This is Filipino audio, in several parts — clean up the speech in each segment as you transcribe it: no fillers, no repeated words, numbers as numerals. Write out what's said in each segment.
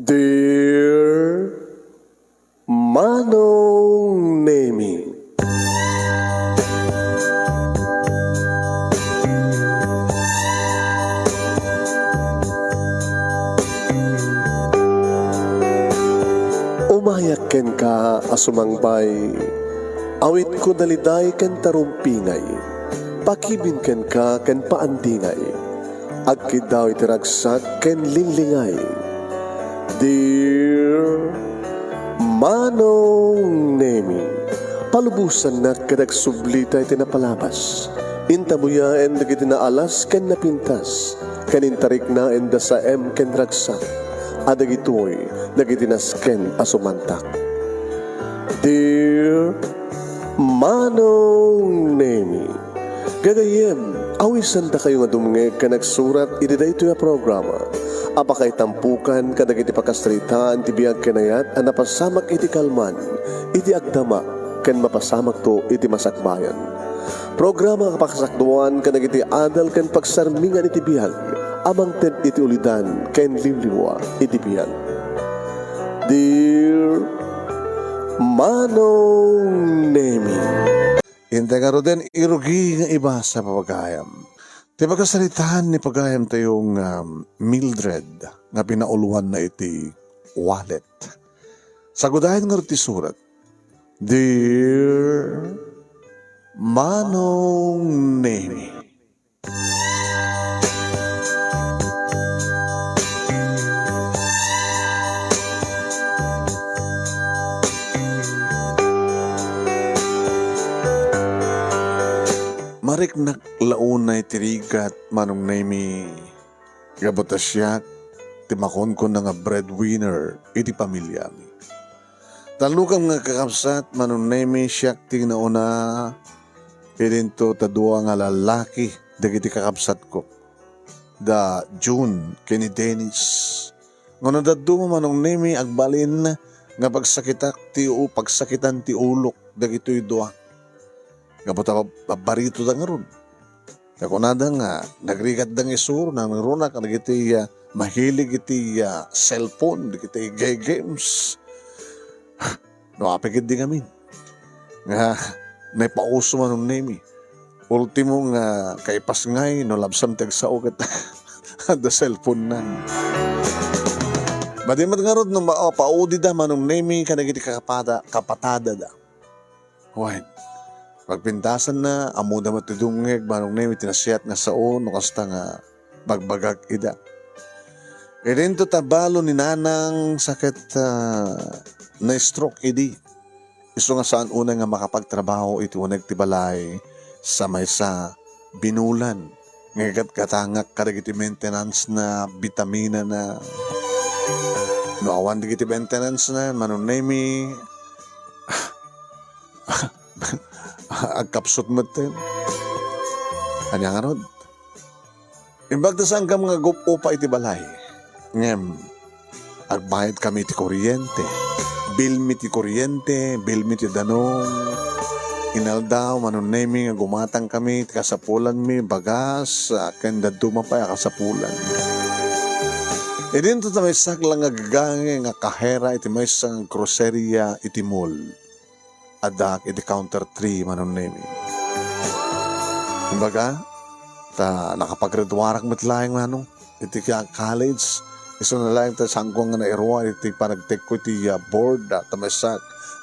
Dear Manong Nemi, umayak ken ka asumangbay, awit ko daliday ken tarumpingay, pakibin ken ka ken paandingay, agkid daw itiragsak ken linlingay. Dear Manong Nemi, palubusan na kadag sublita iti napalabas. Intabuya en dagiti naalas ken napintas, kanintarik na en sa ken ragsak, adagitoy dagiti nasken asumantak. Dear Manong Nemi, gagayem, awisan ta kayo nga dumngeg ka nagsurat iti daytoy a programa. Apakay tampukan kadagiti pakastritaan ti biag kenayat a napasamak iti kalman, iti agdama ken mapasamak to iti masakbayan. Programa kapakasakduan kadagiti adal ken pagsarmingan iti biag, amang ted iti ulidan ken limliwa iti biag. Dear Manong Nemi, Inte nga ro din irugi nga iba sa papagayam. Di ba kasalitaan ni pagayam tayong Mildred nga pinauluhan na iti wallet. Sagudahin nga ro ti surat, Dear Manong Nemi, marik naklaunay tirigat Manong Nemi, gabutas siya timakon ko na nga breadwinner iti pamilya mi. Talukang nga kakapsat Manong Nemi siya tingnauna pirinto tadua nga lalaki dagiti kakapsat ko. Da June kini Dennis. Ngono daduma Manong Nemi agbalin nga pagsakitan ti ulok dagitoy dua. Kaputa barito da nga ron. Kakunada nga, nagrigat da nga isuro, nangruna ka nagiti mahilig iti cellphone, nagiti games. No, apikid di kami. Nga, naipauso Manong Nemi. Ultimo nga, kaipas ngay, no labsam tagsao kat da cellphone na. Madimat nga ron, no, paudi da Manong Nemi, ka nagiti kapatada da. Why? Pagpintasan na, amuda matidungeg, Manong Nemi, tinasiyat nga sao, no kasta nga bagbagag ida. Irin to tabalo ni nanang sakit na stroke idi. Iso nga saan una nga makapagtrabaho iti uneg ti balay sa maysa binulan. Ngagat katangak kadagiti maintenance na vitamina na no awan digiti maintenance na Manong Nemi agkapsot mo tayo. Kanya nga rod. Imbag na saan ka mga gupo pa iti balay. Ngem, agbayad kami ti kuryente. Bill mi ti kuryente, bill mi ti danong. Inaldaw, Manong Nemi, nga gumatang kami, ti kasapulan mi, bagas, kanda dumapay kasapulan. E din to may saklang nga gagange nga kahera iti may isang groceria iti mall. Adak iti counter 3 Manong Nemi. Kumbaga, nakapagredwarak matlayang manong iti college. Iso na lang ta sangkong nga nairwa iti panagtek ko iti board tamasak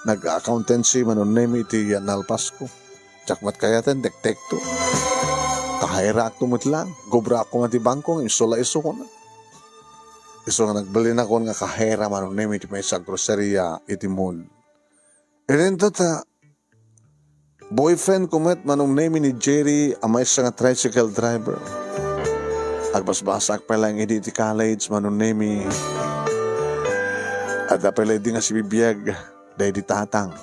nag-accountancy Manong Nemi iti nalpas ko. Tsak kaya ten dektek to. Kahira ak tumitlang. Gobra ako nga ti bangkong iso ko na. Iso nga nagbali na ko nga kahera Manong Nemi iti may isang groceria iti mall. Irento ta, boyfriend ko met Manong Nemi ni Jerry, amay siya nga tricycle driver. Agbasbasak pa lang iti college Manong Nemi. At apelay di nga si bibiyag, dahi di tatang.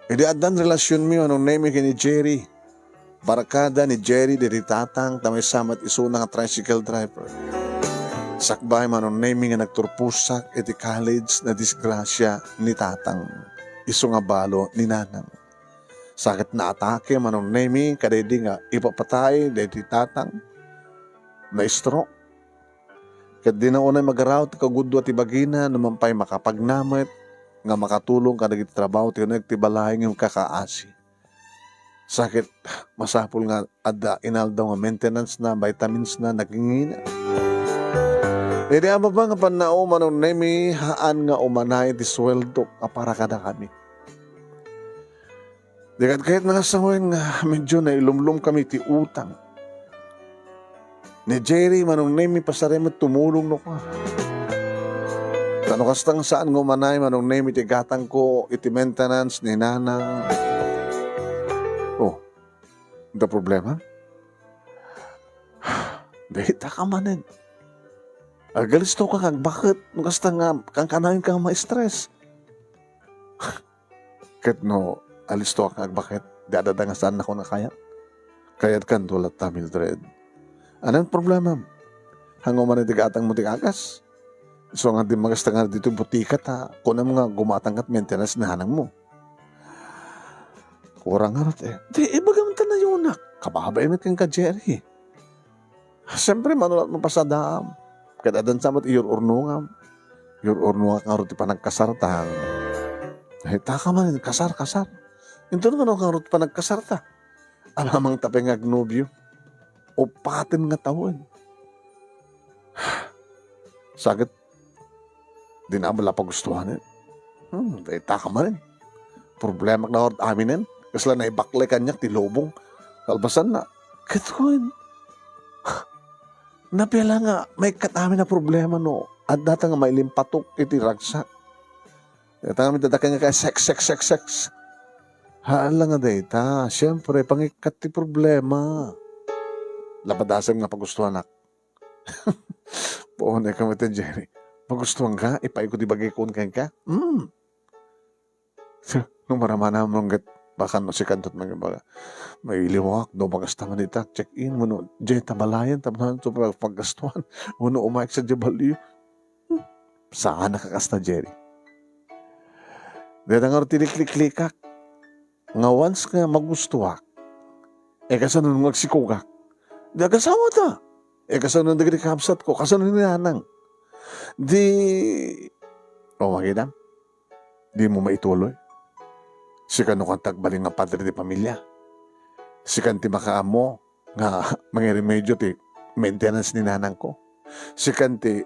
Idi adan relasyon mi Manong Nemi kini Jerry. Barakada ni Jerry di tatang, tamay samat iso nga tricycle driver. Sakbay Manong Nemi nga nagturpusak iti college na disgrasya ni tatang. Iso nga balo ni nanang. Sakit na atake Manong Nemi, kadedi nga ipapatay, dedi tatang, na stroke. Kat di na unay mag-arawt kagudwa ti bagina naman pa'y makapagnamit nga makatulong ka nagiti trabaho ti nagtibalahin yung kakaasi. Sakit masapul nga ada inaldaw nga maintenance na vitamins na nagingina. Hindi ama ba nga panao manon nemi haan nga umanay ti sweldo para kada kami. Dikat kahit nga sa nga medyo na ilumlum kami ti utang. Ni Jerry manong nemi pasaremet tumulong no ka. Kano kastang saan nga umanay manong nemi ti gatang ko iti maintenance ni nanang. Oh, the problema? Dahil takamanin. Agalisto ka kag bakit kasta nga kang kanayon kang ma-stress. Ket no alisto ka kag bakit dadada nga saan ako na kayat. Kayat kan tulat ta Mildred. Anong problema? Hango man iti gatang mo ti agas. So nga di magasta nga dito butika ta kunam nga gumatang at maintenance na hanang mo. Kurang nga eh. Di ibagam ta na yun nak. Kababay mit kang ka Jerry. Siyempre manulat mo pasadam. Kada dan samat iyor urnungam. Iyor urnungam nga rin ti panagkasartang. Eh, taka man, kasar. Ito nga nga rin ti panagkasarta. Alamang tapeng agnobyo. O patin nga tawon. Sagit. Di na bala pagustuhan eh. Eh, taka man. Problema na rin aminin. Kasla na ibaklay kanyak ti lobong. Kalbasan na. Katuin. Napila nga, may katami na problema no. At data nga may limpatok iti ragsak. Data nga may dadakan nga kaya sex. Hala nga data. Siyempre, pangikat ti problema. Labadasam nga pagustuhan nak. Poon ka mo ito, Jerry. Pagustuhan ka? Ipaikot ibagay kun ka? Nung maramana mo nga baka no si kantot mga baga may liwak do magastaman ita check in mo no jay tabalayan tabahan to paggastuhan mo no umaik sa jabaliyo saan nakakasta Jerry dito nga tilikliklikak nga once nga magustuwak kasanun magsikugak di agasawa ta kasanun nagri kapsat ko kasanun nilanang di makita di mo maituloy si kano kang tagbaling nga padre di pamilya. Si kanti makaamo nga mangiremedyo ti maintenance ni nanang ko. Si kanti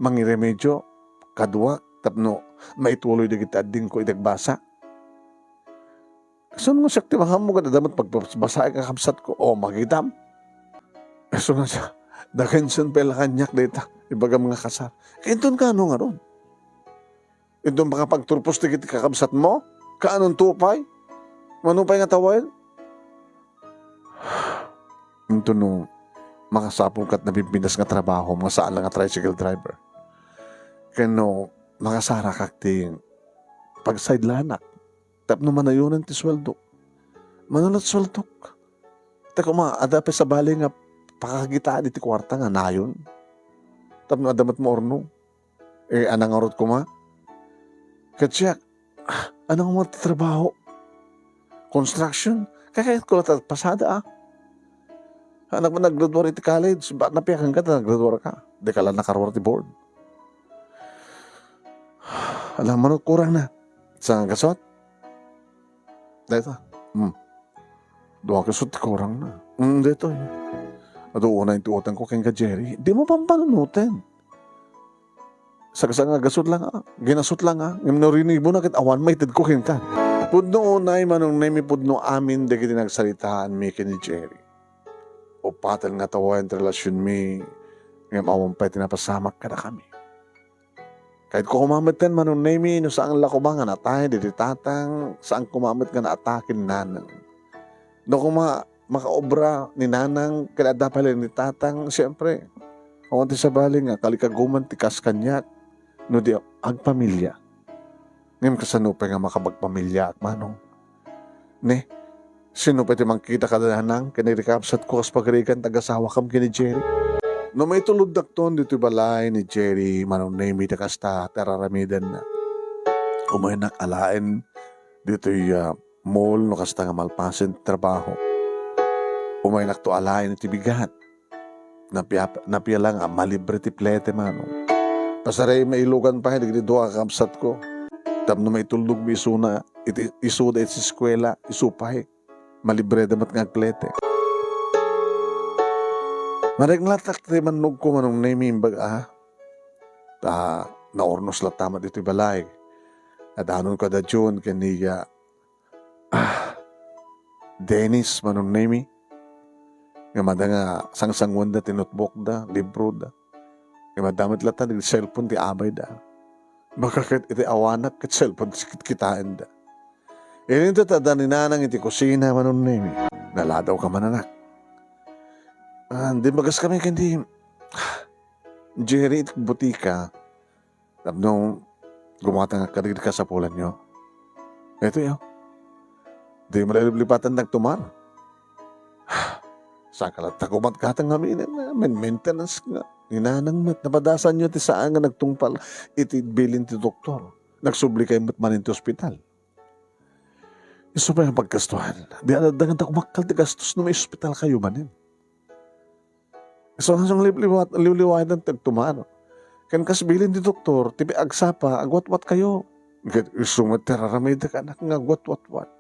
mangiremedyo kadwa tapno maituloy di kita din ko idagbasa. So nga siya ti makamo ka damat pagbasa ka kamsat ko o magitam. So nga siya dakenson pala kanyak dita ibaga mga kasar. Kainton ka ano nga ron? Ito makapagturpos ti kiti kakamsat mo? Kaanong tupay? Manupay nga tawal? Ito no, makasapong kat nabimbinas nga trabaho, mga saan lang nga tricycle driver. Kano, makasara kak ting pag-sidelanak. Tapno manayunan ti sweldo. Manulat sweldo. Tako adape sa bali nga pakagitaan iti kwarta nga nayon. Tapno adamat mo orno. Anang arot ko ma? Katsyak, anong mga trabaho? Construction? Kaya ko pasada Anak mo nag-graduate ti college, ba't napiyakan ka na nag-graduate ka? Di ka lang nakarwar ti board. Alam mo, kurang na. Sa gasot? Dito. Doon kasot ti kurang na. Dito. Ado una yung tuotan ko kay ka Jerry. Di mo pampanunutin. Sa nga gasot lang ginasot lang Yung narinig mo na kit awan may tid ko ka. Pudno unay manong nami pudno amin dagiti nagsalitaan mi kini Jerry. O patal nga tawayan relasyon mi ngam awan pa tinapasamak kada kami. Kahit ko kumamatan manong nami no saan lakubangan atay diti tatang saan kumamit nga naatakin nanang. No makaobra ni nanang kada dapal ni tatang siyempre. Awan ti sabali nga kalikaguman ti kas kanyak no di agpamilya. Ngayon kasanupay nga makabagpamilya at manong. Ne, sino pwede makita ka na nang kinirikapsat ko kas pagrigan tagasawa kam kini Jerry. No may tulog dakton dito balay ni Jerry manong name ita kasta teraramidan na. Umayanak alain dito mall no kasta nga malpasin trabaho. Umayanak to alain iti bigat. Napia lang, malibre ti plete manong. Pasaray mailugan pa, hindi doa kakabsat ko. Tapno maitulog mi isuna, isuda iti eskwela, isupay. Malibre damat nga plete. Mariglatak ti mannog ko manong naimimbag naornos lang tama dito balay. At anon ka da June kaniya Dennis manong naimi. Nga mada nga sangsangwan da tinutbok da, libro da. Nga madamit lata di cellphone ti abay da. Bakit iti awanak kat cellphone kitaan da. Ini ito tada ni nanang iti kusina manong naimi. Naladaw ka mananak. Di bagas kami kandi Jerry iti butika. Tapno gumata nga kadigid ka sa pulan nyo. Ito yun. Di maliliplipatan nagtumar. Sakalat takumat katang amin maintenance nga. Ninanang mat, napadasan nyo ti saan nga nagtungpal iti bilin ti doktor. Nagsubli kayo mat manin ti ospital. Iso pa yung pagkastuhan. Di adadangan takumakal ti gastos na may ospital kayo manin. So, hasang liwliwaan ng tagtumar. Kan kasbilin ti doktor, tibi agsapa, agwat-wat kayo. Sumat tiraramay da ka anak nga agwat-wat-wat.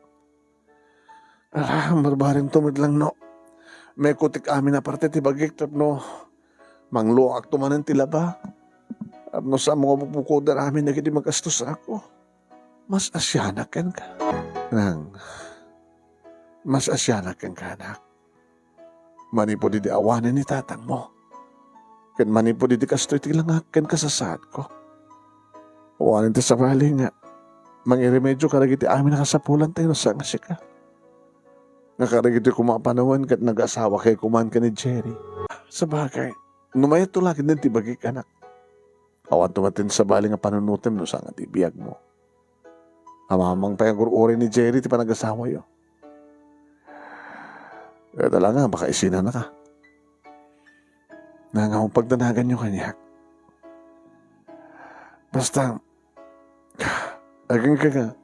Marbaring tumid lang no. May kutik amin na parte ti bagik no. Mangluak tumanan ti laba. No sa mga pupukodan amin na kiti magastos ako. Mas asyanakan ka. Mas asyanakan ka anak. Manipo di awanin ni tatang mo. Kan manipo di kastoy ti langakan kasasad ko. Awanin ti sa bali nga. Mangiremedyo karagiti amin na kasapulan tayo sa nga sika. Nakaragiti kumapanawan kat nag-asawa kay kuman ka ni Jerry. Sa bagay, numayat to lagi din tibagik anak. Awan tumatin sa bali nga panunutin no sa nga tibiyag mo. Amamang payagururi ni Jerry ti panag-asawa yo. Kaya talaga, baka isina na ka. Nangamang pagdanagan nyo kanya. Basta, aging ka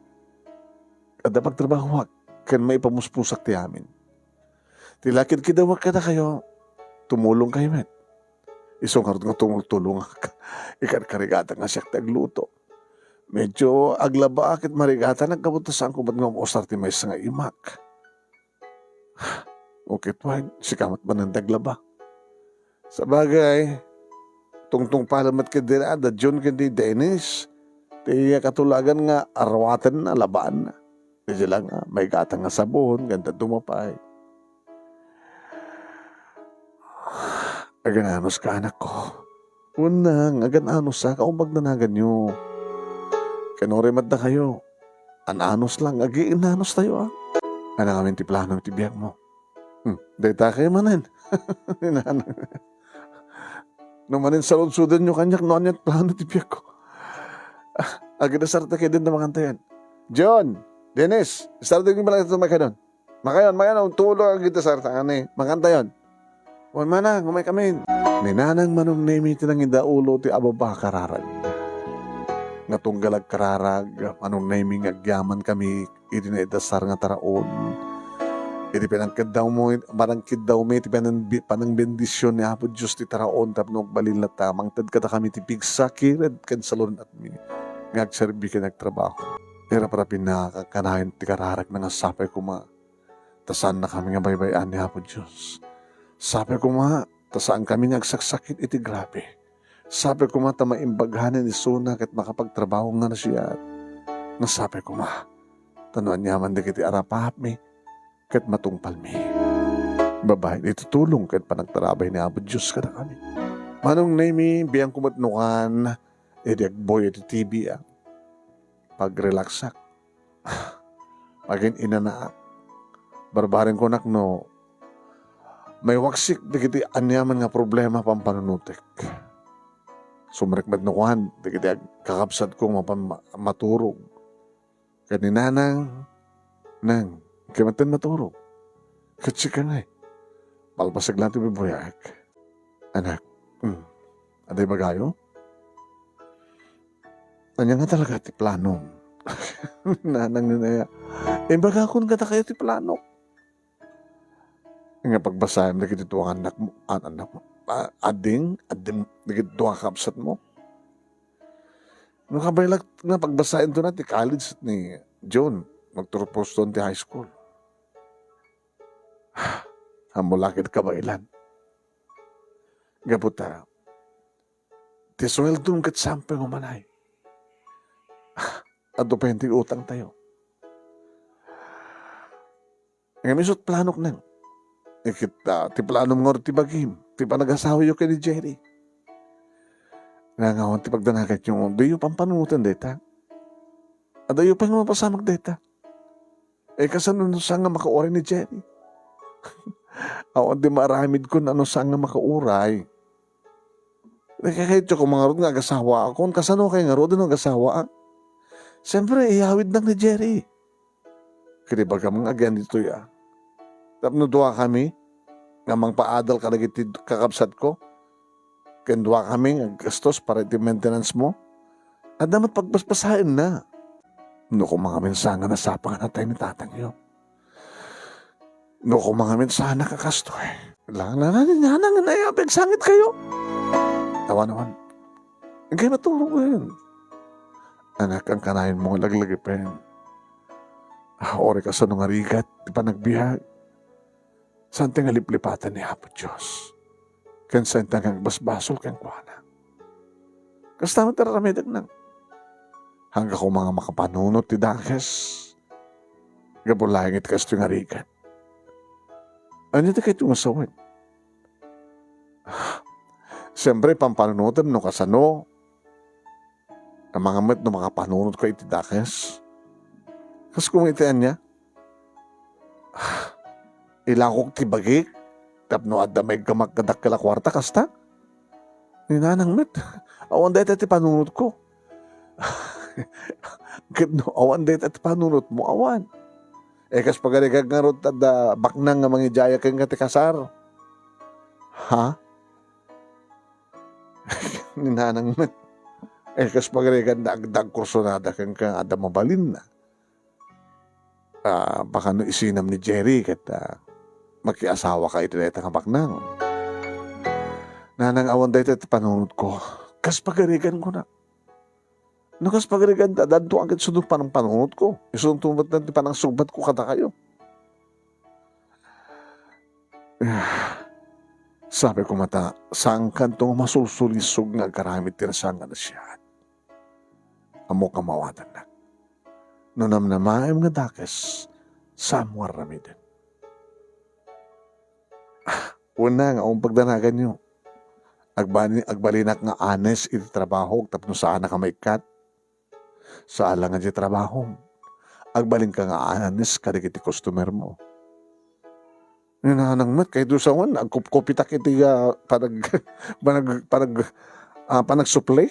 kada pagtrabaho kan may pamuspusak ti amin. Tilakid kidawag ka na kayo, tumulong kayo met. Isong karot nga tumulong ka. Ikan karigata nga siya tagluto. Medyo aglaba akit marigata nagkabutas ko ba't nga umusar ti may nga imak. Okay, tuwag, sikamat ba ng taglaba? Sa bagay, tungtung palamat ka din da John kadi Dennis. Tiya katulagan nga arwatan na, labaan na. Kasi lang may gatang nga sabon, ganda dumapay. Agananos ka anak ko. Unang, agananos sa kaumbag nanagan nyo. Kanorimat na kayo. Ananos lang, inanos tayo Anang amin ti plano ti biyak mo. Dahita kayo manin. Numanin sa lodsudan nyo kanyak, noon yan plano ti biyak ko. Aginasarta kayo din na makantayan. John! Dennis, start din ba lang ito makayon? Makayon, tulog ang kita sarta. Makanta yun. Huwag manang, umay kami. Ninanang manong nemi tinang indaulo ti ababa kararag. Natunggalag kararag, manong nemi agyaman kami, iti na idasar nga taraon. Iti pinangkid daw mo, marangkid daw mo, iti panang bendisyon ni Apo Diyos ti taraon, tapno balil na tamang tad kata kami ti pigsakired kan salon at mi. Ngagserbi ka nagtrabaho. Era para pinakakanahin ti kararag na nga sapay kuma. Tasan na kami nga baybayan ni Apo Diyos. Sapay kuma, tasaan kami ngagsaksakit iti grabe. Sapay kuma, tamaimbaghanin ni Suna kat makapagtrabaho nga na siya. Nasapay kuma, tanuan niya man di kiti arapahap mi, kat matungpal mi. Babae, itutulong kat panagtarabay ni Apo Diyos ka na kami. Manong nami, biyang kumatnukan, edi agboy iti TV pag-relaxak. Pagin inanaak. Barbarin ko nakno, may waksik digiti anyaman nga problema pampanunutik. Sumrikmad nukuhan, digiti kakapsat kong maturog. Kaninanang, kimatin maturog. Katsika nga palpasag lang ito bibuyak. Anak, aday bagayo? Anya nga talaga ti plano. Nanang nunaya. Bagakon ka ta kayo ti plano. Nga pagbasayan na kitituang anak mo. adim, nagituwa kapsat mo. Nung kabaylag na pagbasahin doon natin, college ni John, magturupos doon ti high school. Hamulakit kabaylan. Gabuta, ti sweldo ng katsampay umanay. At dupente utang tayo. Ngayon misot planok nang. Ikita, ti plano mga ti bagim. Ti pa nag-asawa yung kay ni Jerry. Nangawan ti pagdanagat yung dayo pampanunutan deta. At dayo pa yung mapasamag deta. Kasanunod sa nga makauray ni Jerry. Awan di maramid ko na ano sa nga makauray. Kahit yung mga rod nga agasawa ako, kasano kayo nga rod na agasawa? Siyempre, ihawid lang ni Jerry. Kaya baga mga agyan dito ya. Tapos dua kami, nga mang paadal ka nagitid kakabsat ko. Kaya dua kami, ang gastos para iti maintenance mo. At damat pagbasbasahin na. No kung mga mensahe na sapangan na tayo ni tatang iyo. No kung mga mensahe na kakastoy. Lang na pagsangit kayo. Awan-awan. Ang kayo maturo ko yun. Anak, ang kanayin mo laglagipin. Ori ka sa nung arigat, di pa nagbihag. Saan ting aliplipatan ni Apo Diyos? Kansan tangang basbasol kang kuwana. Kasta matararamidag nang. Hanggang ko mga makapanunot ti dakes. Gabulangit kasto yung arigat. Ano ito kayo tumasawin? Siyempre, pampanunutan no kasano. Ang mga met no makapanunot ko iti dakes. Kas kumitian niya. Ilakok ti bagik. Tapno at damay gamagkadak kala kwarta kasta. Ninanang met. Awan dahit iti panunot ko. Kitno, awan dahit iti panunot mo. Awan. Kas pagarigag nga ron tada baknang nga mangijaya kang katikasar. Ha? Ninanang met. Kas pagarigag dagdag kursonada kang ada mabalin na. Baka no isinam ni Jerry kat magkiasawa ka itineta nga baknang. Nanang awan dahil iti panunod ko. Kas pagarigan ko na. No kas pagarigan dadto ang kitsunod pa ng panunod ko. Isunod tumat na ti panang subat ko kada kayo. Sabi ko mata, saan kantong masulsulisog nga karamit tirasangan na siya. Amo kamawatan na. No namnamaim nga dakes, samwar ramidin. Una nga, pagdanagan nyo. Agbalinak nga anes iti trabaho, tapno saan na ka maikat. Saan lang nga di trabaho. Agbalin ka nga anes, kadig iti customer mo. Nanang mat, kay doon agkupitak iti panag-supply.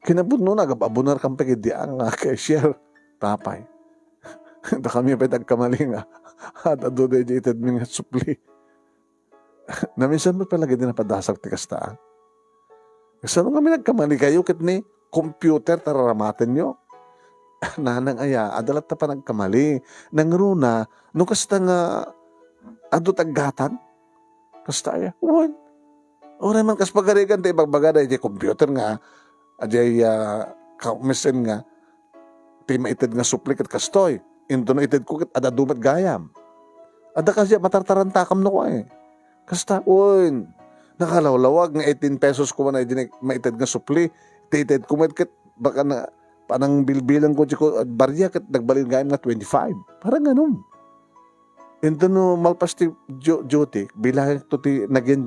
Kinabot nun, agababunar kang pagidi ang cashier. Tapay. Da kami pa nagkamali nga. At adodedited mga supply. Na minsan mo palagi din napadasag ti kastaan. Kasi nung kami nagkamali kayo, kit ni computer tararamatin nyo. Nanang aya, adalat na pa nagkamali. Nang runa, nung kasta nga ado taggatan. Kasta aya, uwan. Oray man kas pagarigan, tayo bagbaga na computer nga, ajay kaumisin nga, tayo maitid nga suplik at kastoy. Into na itid ko kit ada dumat gayam. Ada kasi matartarantakam na ko eh. Kasta, uwan. Nakalawlawag nga 18 pesos ko na maitid nga supli. Titid ko kit baka na panang bilbilang ko at barya kat nagbalin gayam nga 25. Parang ganun. Into no malpas ti duty, bilang ito ti nagyan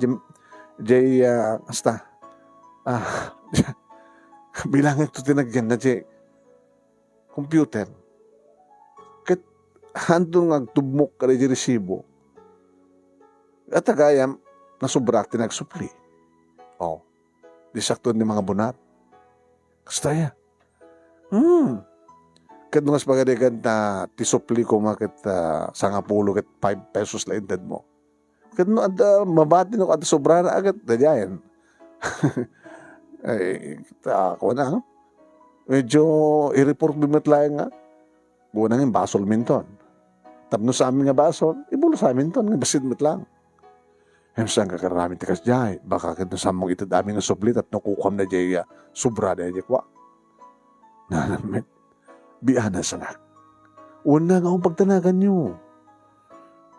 jay hasta. Bilang ito ti nagyan na jay computer. Kat handong agtubmok ka rin resibo. At agayam, nasubrak ti nagsupli. Disakto ni mga bunat. Kastaya. Kat nung pagadigan na tisupli ko makit sangapulo kat 5 pesos la intad mo. Kat nung mabati nung at sobra na agad, dadyayan. Ay, ako na. Medyo i-report bimat lang nga. Gunang yung basol minton. Tapno sa amin nga basol, ibulo sa amin ton, nga basit mit lang. Hemsang kakarami ti kasjay, baka kito samong ito dami nga sublit at nakukam na jaya, sobra na jaya kwa. Nanamit, biana sanak. Una nga akong pagtanagan nyo.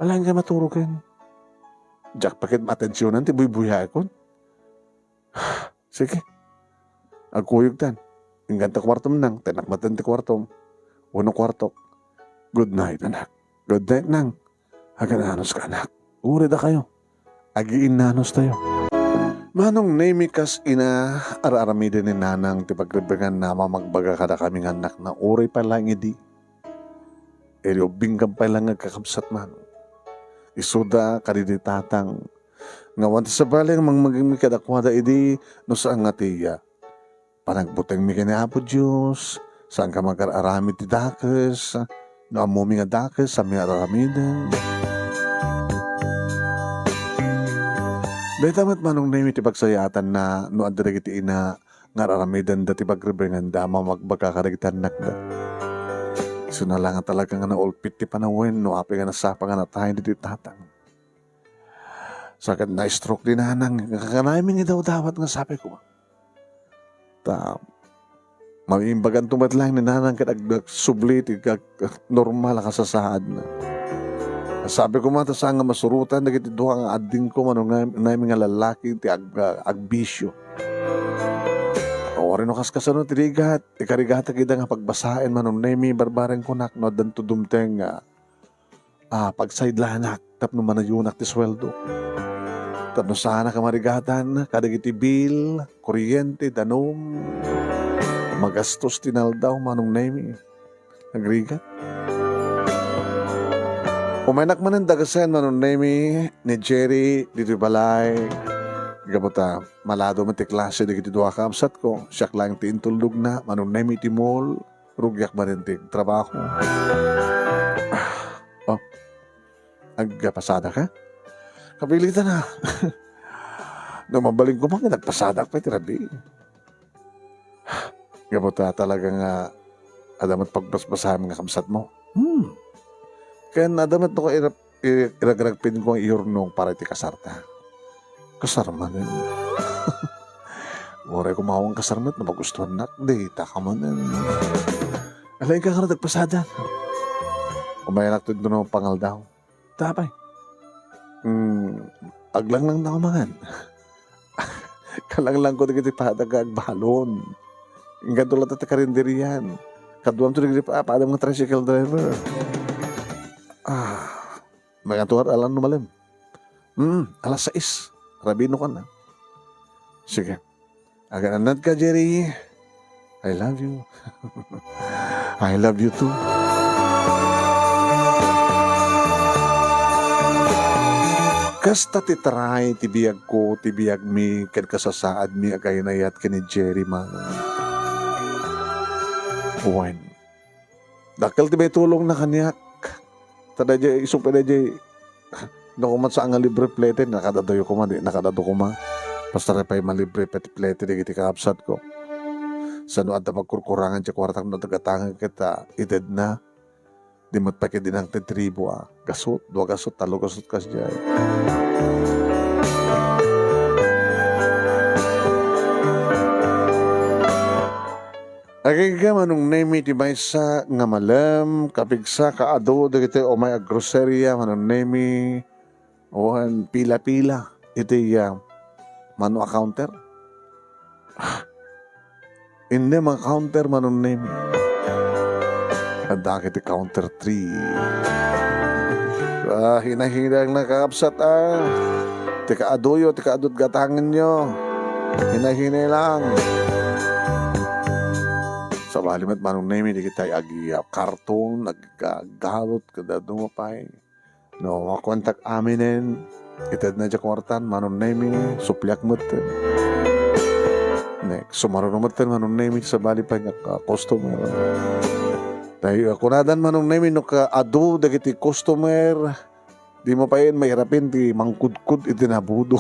Alang ka maturukin. Jack, pakit matensyonan, ti buy-buya akon. Sige. Agkuyog tan. Inggan ta kwartom nang, tenak matan ti kwartom. Uno kwartok. Good night, anak. Good night nang. Hagananos ka, anak. Uri da kayo. Agiin nanos tayo. Manong nemikas ina araramidin ni nanang ti pagribangan na mamagbaga kada kaming anak na uri pa lang idi. Eri binggam pa lang agkakabsat man. Isuda kadiditatang ngawan sa baling magmaging kadakwada idi no saan nga tiya. Panagbuteng mi kinapo Diyos, saan ka mag-araramid ti dakes, no amumi nga dakes sa mi araramidin. Dahil tamat manong na ti pagsayatan na no adirigiti ina nga aramidan dati pagribangan da mamagbaga nakda. So na lang talaga nga naulpit ti panawin no api nga nasapa nga natahin diti tatang. Sakit na stroke din nanang kakanamin nga daw dapat nga sabi ko. Ta mamimbagan tumat lang ni nanang kadag subli ti normal kasasaad na. Sabi ko man, sa nga masurutan, nagiti duha nga ading ko, manong namin nga lalaki, ti agbisyo. O rin o kaskasano, tirigat, ikarigata kita nga pagbasain, manong namin barbaren kunak, no, dan tudumteng, pagsaidlanak, tapno manayunak ti sweldo. Tapno sana ka marigatan, kadagiti bil, kuryente, danom, magastos tinaldaw, manong namin, nagrigat. Umenak man ang dagasan manon nemi ni Jerry dito balay. Gabuta malado man ti klase di kiti duha ka amsat ko. Siyak lang ti intulog na manon nemi ti mall. Rugyak man ti trabaho. Oh, agpasada ka? Kapilitan na. Nung mabaling ko mga nagpasada pa ti rabi. Gabuta talaga nga adamat pagbasbasahan nga kamsat mo. Kaya nadamat na ko iragragpin ko ang iurnong para iti kasarta. Kasarman din. Waray kumawang kasarmat na magustuhan nak. Dita ka man din. Alay ka nga nagpasada. Umayanak to doon ng pangal daw. Tapay. Aglang lang na kumangan. Kalang lang ko nagiti padag agbalon. Inggan tulad at karinderiyan. Kaduam to nagiti paadam ng tricycle driver. May atuar alam numalim. Alas 6. Rabino ka na. Sige. Agananad ka, Jerry. I love you. I love you too. Kasta titray, tibiyag ko, tibiyag mi, kad kasasaad mi, agay nayat ka ni Jerry man. Uwan. Dakal tibay tulong na kanyak. Tada jay isok pa jay dokumat sa ang libre plate nakadadayo ko man di nakadado ko ma basta repay malibre peti plate di kiti kaapsat ko sa no adda magkurkurangan sa kwartang no tagatangan kita edad na di matpake din ang tribo gasot dua gasot talo gasot kas jay Agay ka manong name iti maysa nga malam, kapigsa ka ado, dagiti o may agroserya, manong name ohan pila-pila, iti mano counter. Hindi mga counter manong name. Ada kiti counter 3. Hinahinang nakakapsat tika adoyo, tika adot gatangan nyo. Hinahinay lang. Sa balimat manong name, di kita karton, nagkagalot, kada dumapay. No, makontak aminin, itad na dya kwartan, manong name, suplyak mutin. Next, sumarunong mutin, manong name, sa balipay nga customer. Dahil kunadan manong name, no ka adu, dagiti customer, di mo pa yun mahirapin, di mangkudkud, itinabudo.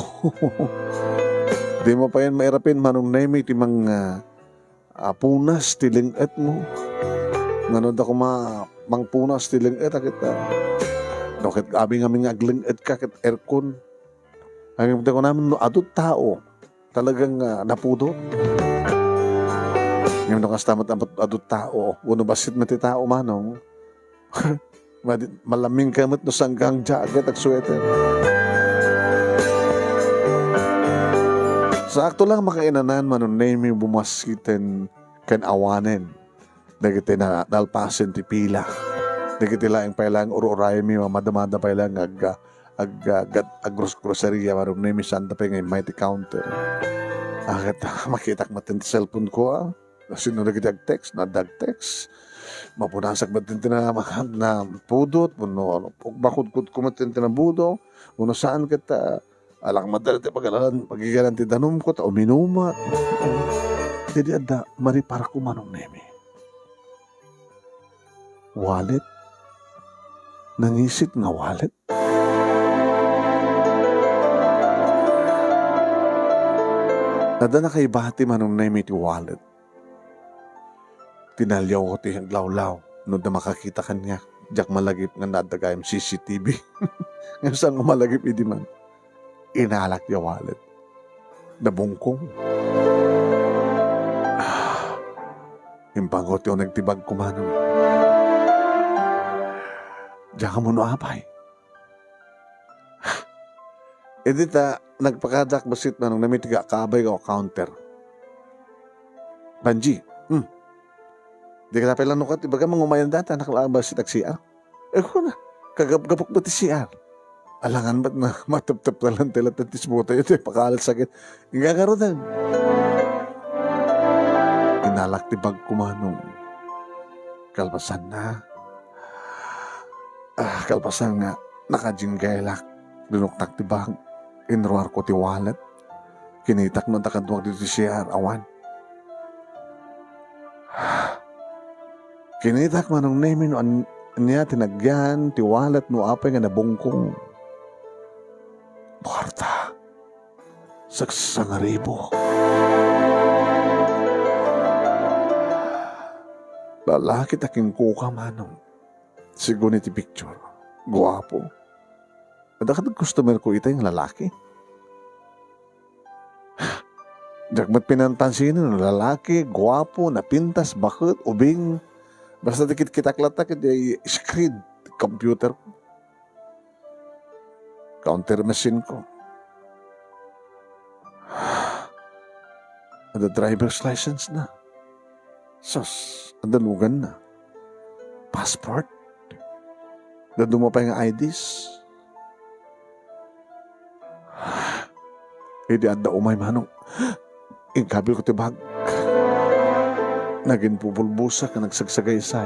Di mo pa yun mahirapin, manong name, iti mga punas tilinget mo. Nanood ako mangpunas tilinget kita. Dokit abing aming aglinget ka kit aircon. Ang ibig ko namin, no, adult tao, talagang napudot. Ngayon nung kastamat adult tao, uno basit mati tao manong, malaming kamot no sanggang jacket at sweater. Sakto lang makainanan manon name bumasitin kan awanen. Dagiti na nalpasin ti pila. Dagiti laing pailang ururay mi madamada pailang groceria maron name santa pa ngay mighty counter. Akit makitak matin ti cellphone ko Sino dagiti ag-text na dag-text. Mapunasak matin na pudot puno bakod-kod kumatin na budo. Uno saan kita alang madal ti pagalalan pagigalan ti danom ko ta uminuma. Jadi ada mari para kumanong nemi. Wallet? Nangisip nga wallet? Ada na kay bati manong nemi ti wallet. Tinalyaw ko ti lawlaw no da makakita kanya. Diyak malagip nga nadagayam CCTV. Ngayon saan nga malagip idi man? Inalak niya wallet. Nabungkong. Impangot yung nagtibag kumanong. Diyan ka mo no apay. E dita, nagpakadak basit na nung namitiga kabay o counter. Banji, di ka napay lang nukat, ibaga mangumayan data, nakalaan ba si taksiya? Ko na, kagapgapok ba ti siya? Alangan ba't na matap-tap na lang tila tatis buta yun, pakalat sakit. Ingagarotan. Inalak ti bag kumanong. Kalpasan na. Kalpasan nga, nakajinggaylak. Dinuktak ti bag. Inruar ko ti wallet. Kinitak no takadwag dito siya awan. Kinitak manong name no niya tinagyan ti wallet no apay nga nabungkong. Kwarta. Saksangaribo. Lalaki taking kuka manong. Siguro ti picture. Guwapo. Adakad customer ko ita yung lalaki. Dagmat pinantansin ng lalaki, guwapo, napintas, bakit, ubing. Basta dikit-kitak-latak, screen, computer ko. Counter machine ko. Ada driver's license na. Sos, adalugan na. Passport. Daduma pa yung IDs. Hindi adda umay manong. Ingkabil ko ti bag. Naging pupulbusa ka nagsagsagay-say.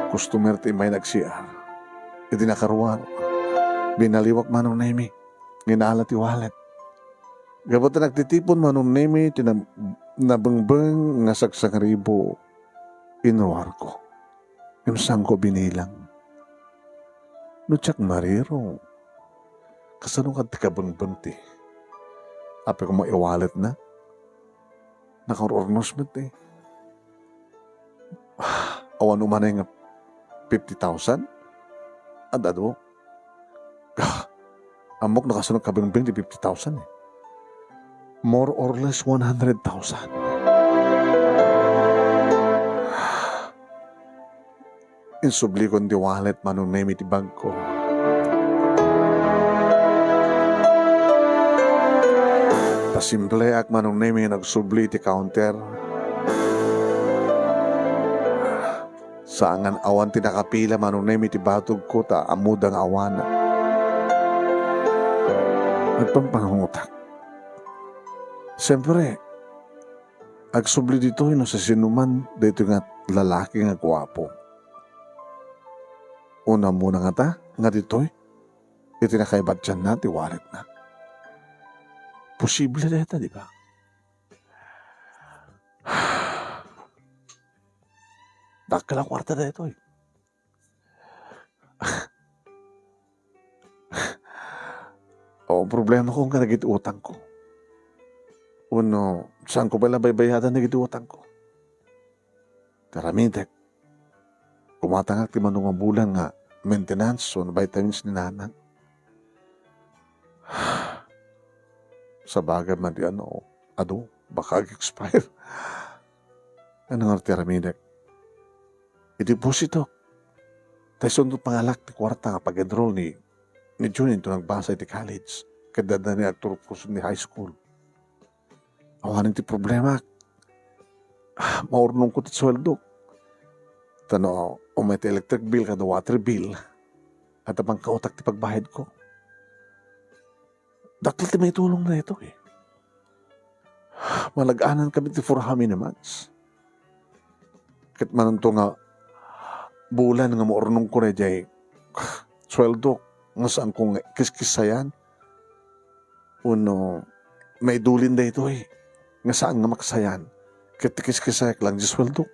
Customer ti may nagsiyar. Iti nakaruan. Binaliwak manong nemi. Ginala ti wallet. Gabot na nagtitipon manong nemi. Nabang-bang nga sagsangribo. Inuwar ko. Imsang ko binilang. Nutsak mariro. Kasanong ka tikabang-bang ti. Ape ko maiwalet na. Nakaurornos mo ti. Awan umanay nga 50,000? Adado. Amok nakasunod kabang-bang ti 50,000 eh. More or less 100,000. Insubli kon di wallet manong name iti bag ko. Pasimple ak manong name nagsubli iti counter. Saangan awan ti nakapila manong name iti batog ko ta amudang awana. Nagpampangungutak. Siyempre, agsubli dito yun sa sinuman dito nga lalaki nga gwapo. Una muna nga ta, nga dito'y, itinakaibat dyan na, tiwalit na. Posible na ito, di ba? Dakala kwarta na ito, O, problema ko nga nagit utang ko. Uno, saan ko pala baybayadan nagit utang ko? Karamitek. Kumatangak ti manong bulan nga maintenance o vitamins ni nanan. Sa bagay man di baka expire. Ano nga tiraminek? I-deposito. Tayo sundot pangalak ti kwarta nga pag-enroll ni Junin ito nagbasa iti college. Kadada ni Arturo Cruz ni high school. Awanin ti problema. Maurnong ko ti sweldo. Tano, may ti electric bill kada water bill. At abang kautak ti pagbahid ko. Dakil ti may tulong na ito eh. Malaganan kami ti for how many months. Kat manunto nga bulan nga maurnong ko na jay sweldo nga saan kong kiskisayan. Uno, may dulin na ito eh. Nga saan nga makasayan. Kat kiskisayak lang di sweldo.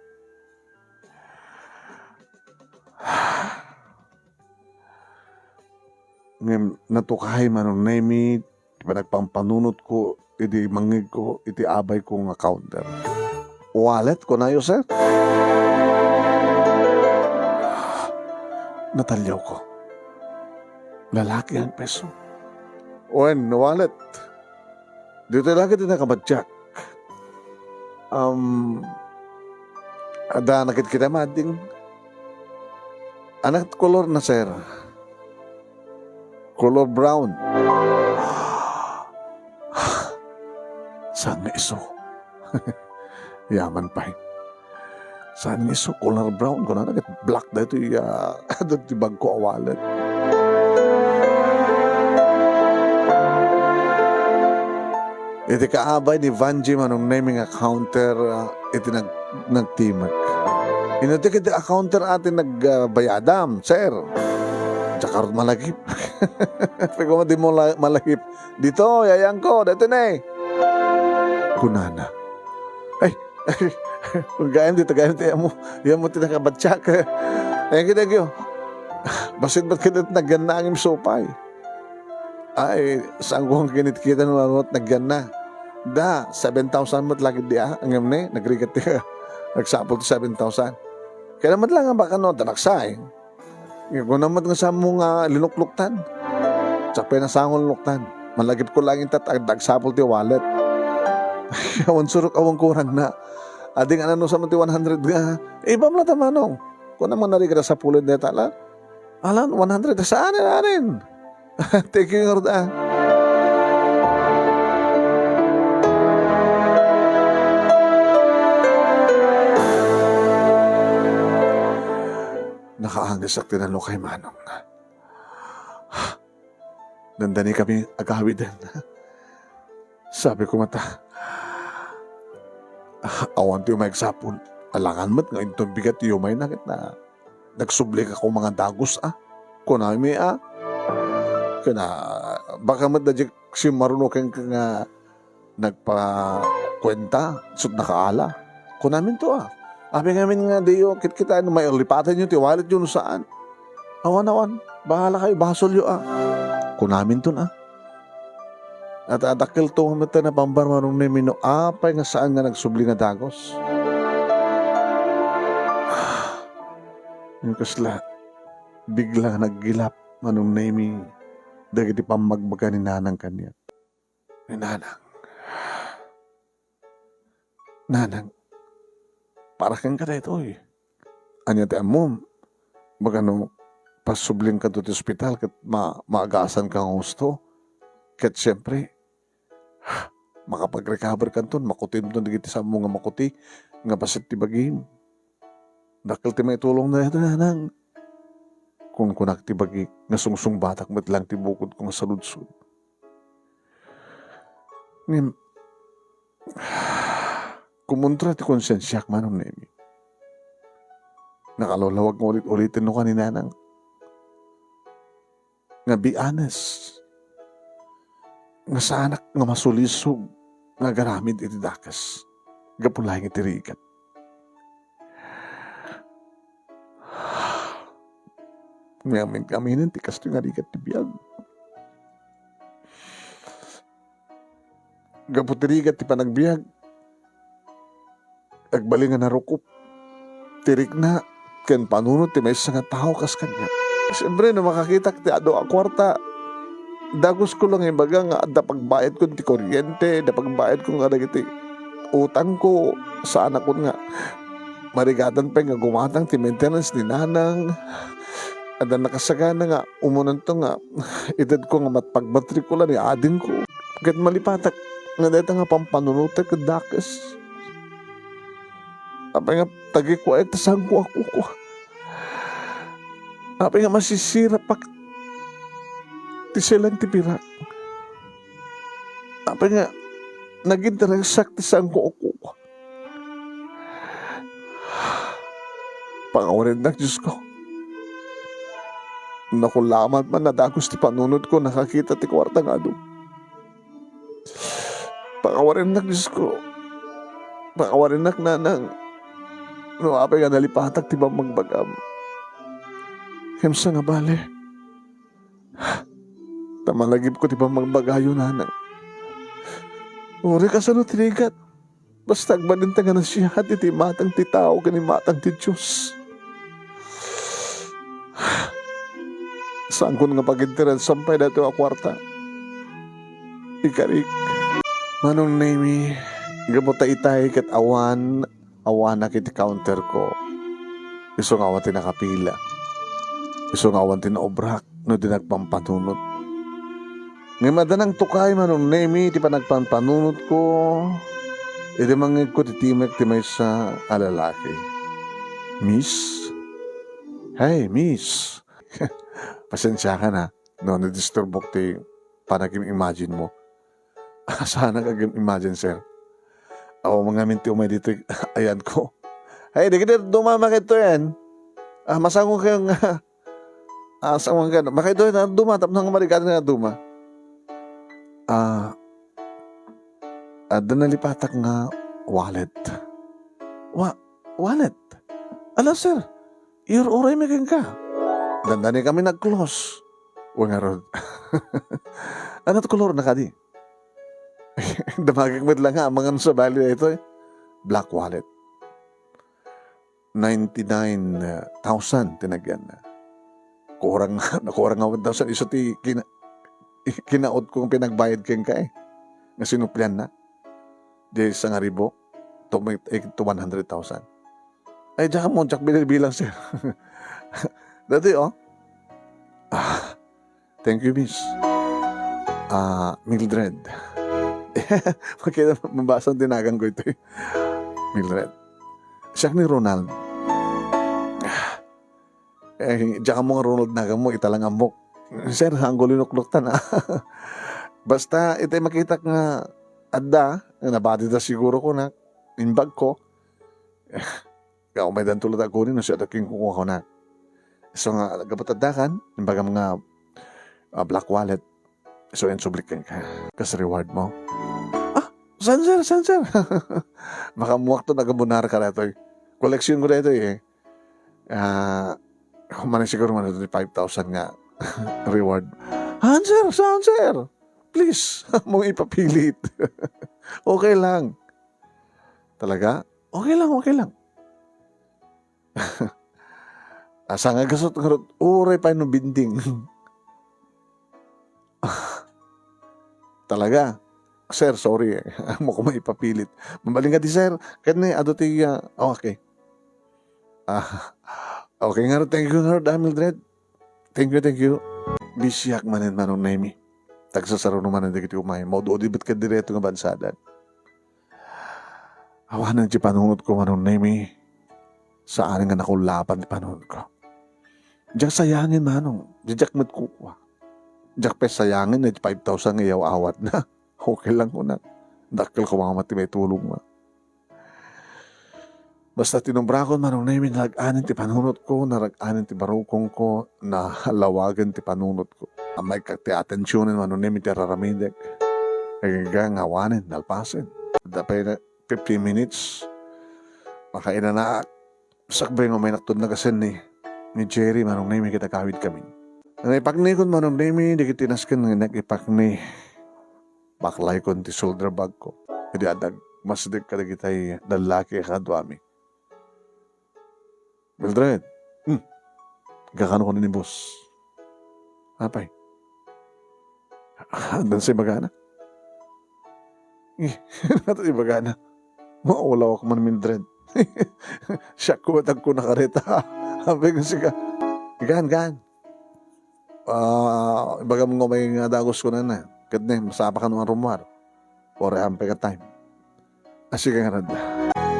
Ngayon, natukahay manong naimi, nagpampanunot ko, iti mangig ko, iti abay ko nga counter. Wallet ko na yun, sir. Natalyaw ko. Lalaki ang peso. When, wallet. Dito lagi din nakamadyak. Ada nakit kita mading. Anak kolor na, sir. Color brown. Saan nga iso? Yaman pa eh. Saan nga iso? Color brown ko na nagit black na ito yung bag ko awalan. Iti kaabay ni Vanji manong naming a counter iti nagtimag. Inuti kiti a counter atin nagbayadam, sir. Tsaka malagip. Pagka mo di mo malagip. Dito, yayang ko. Dito na eh. Kunana. Ay. Gayam dito. Yan mo tinakabatsak. Thank you. Basit ba't kinit nagana ang sopay? Ay, saan ko ang kinit-kita nung nagana? Da, 7,000 mo't lagi di ang yun nagrigat ka. Nagsapol to 7,000. Kaya naman lang ang baka no, tanaksay. Kung naman nga sa mga linukluktan. Sa pinasangol luktan. Malagip ko lang yung dagsapol ti wallet. Awan surok, awan kurang na. Ading ano sa mga 100 nga. Iba mo na tamanong. Kung naman narigara sa pulid neta, alam, 100. Saan na rin? Thank you, Lord. Nakaangis at tinalo kay Manong. Nandani kami agawid din. Sabi ko mata, awan tiyo magsapon. Alangan mo't nga itong bigat tiyo may nakit na nagsublik ako mga dagos Kunami Kana, baka mo't na si marunong kang nga nagpa-kwenta, sut nakaala. Kunamin to Abi ngamin nga diyo, kita may lipatan yung tiwalit yun saan. Awan, bahala kayo, basol yun Kunamin to At adakil to mata na pambar marong nemino, apay nga saan nga nagsubli nga dagos. Yung kasla, bigla naggilap manong nemi, dagiti pamagbaga ni nanang kanya. Ni Nanang, para kang ka dito Anya tayo mo, magano, pasubling ka doon sa ospital, kat maagasan kang gusto. Kat siyempre, makapag-recover ka doon, makutim doon, digiti sa mga makuti, nga basit tibagin. Dakil ti may tulong na ito, nanang. Kung kunak tibagi, nga sungsung batak, mat lang tibukod kong saludsud. Kumuntra ti konsensyak manong nemi. Nakalawag mo ulit-ulitin no ka ni nanang. Nga be honest. Nga sa anak nga masulisog nga garamid iti dakas. Gapulay nga tirikat. Ngamin kaminin ti kasto nga rikat ti biyag. Gaputirikat ti panagbiag. Agbaling nga narukop. Tirik na. Ken panunod ti may nga tao kas kanya. Siyempre, na makakita ti ado ang kwarta. dagos ko lang baga nga da pagbayad ko ti kuryente, da pagbayad ko nga dagiti utang ko sa anak ko nga marigatan pa nga gumatang ti maintenance ni nanang. Ada nakasagana nga umunan to nga edad ko nga matpagmatrikula ni ading ko. Kat malipatak nga deta nga pampanunutek ka dakes. Apay nga tagi ko ay tasang ko ako ko. Apay nga masisira pa ti silang tipira. Apay nga naging tarasak ti sang ko ako. Pangawarin na Diyos ko. Nakulamat man na dagos ti panunod ko nakakita ti kwarta nga do. Pangawarin na Diyos ko. Pangawarin na nang no apay nga nalipatag ti magbagam. Hemsa nga bale. Tamalagip ko ti magbagayo nanang. Uri ka sa no tinigat. Basta agbalinta nga na siya at iti matang ti tao kani matang ti Diyos. Saan ko nga pag-interan sampay na ito ang kwarta. Ikarik. Manong name gabuta itay kat awan na kiti counter ko. Iso nga awan tinakapila. Iso nga awan tinaobrak no di nagpampanunot. Ngayon madanang tukay manong name di pa nagpampanunot ko. Iti mangig ko titimek ti may sa alalaki. Miss? Hey, miss. Pasensya ka na. No, na-disturb ko ti panagim-imagine mo. Sana kagim-imagine, sir. Ako mga minti umay dito, ayan ko. Hey, di kita dumama kito yan. Masangong kayong, sangong ka na. Makito yan, duma, tapos nang maligado na duma. Doon nalipatak nga wallet. Wallet? Alam, sir, your oray meking ka. Dandani kami nag-close. Huwag nga ron. Ano't kolor na ka di? Damagig mo lang nga, mga sa bali na ito eh. Black wallet. 99,000 tinagyan na. Kurang nga 1,000. Iso ti kinaot kong pinagbayad keng ka eh. Nga sinuplian na. Di sa nga ribo. To 100,000. Ay, diyan mo, Jack, bilang sir. Dati, oh. Thank you, miss. Mildred. Makita, mabasa ang tinagang ko ito eh. Mildred. Siya ni Ronald. Diyan mo nga Ronald nagang mo, italang amok. Sir, hanggo linukluktan. Basta, ito makita nga adda, nabati na siguro ko na, inbag ko. Kaya may dan tulad ako rin, siya daking kukuha ko na. So nga, gapatadakan, imbaga mga black wallet. So, yan sublikan ka. Kasi reward mo. Saan sir? Makamuwak to, nagabunar ka na ito. Koleksyon ko na ito eh. Kumanin siguro man ito 5,000 nga reward. Saan sir? Please, mong ipapilit. Okay lang. Talaga? Okay lang. Asa nga gasot nga uray pa no binding. Talaga. Sir, sorry eh. Mo ko maipapilit. Mambaling ka di sir. Kaya ado ti okay. Okay nga, thank you nga, Mildred. Thank you. Bisyak manin manong naimi. Tagsasaro naman ang dikiti umay. Maudo-odi ba't ka direto nga bansadan? Awanan ti panunod ko manong naimi. Saan nga nakulapan ti panunod ko. Diyak sayangin manong. Diyak matkukuha. Diyak pe sayangin na 5,000 ngayaw awat na. Okay lang ko na. Dakil ko mga mati may tulong ma. Basta tinumbra ko manong naimi nag-anin ti panunod ko, narag-anin ti barukong ko, na halawagan ti panunod ko. Amay ti atensyonin manong naimi ti raramidek. Nagagang awanin, nalpasin. Dapay na 15 minutes. Makaina na sakbay nga may naktod na kasin ni Jerry manong naimi kita kawid kami. Ang ipakni ko manong naimi, di kitinaskan nga nag-ipakni. Baklay ko ti shoulder bag ko. Hindi adag, mas dik ka kitay lalaki kadwami. Mildred, gakano ko ni boss. Apay. Andan si Bagana. Nato si Bagana. Mawala ako man Mildred. Siya ko matag ko nakarita. Sabi ko siya. Gaan. Ibaga mo may nga dagos ko na na. Kat na, masapa ka nung rumar. Or ampe ka time. Sige nga rada.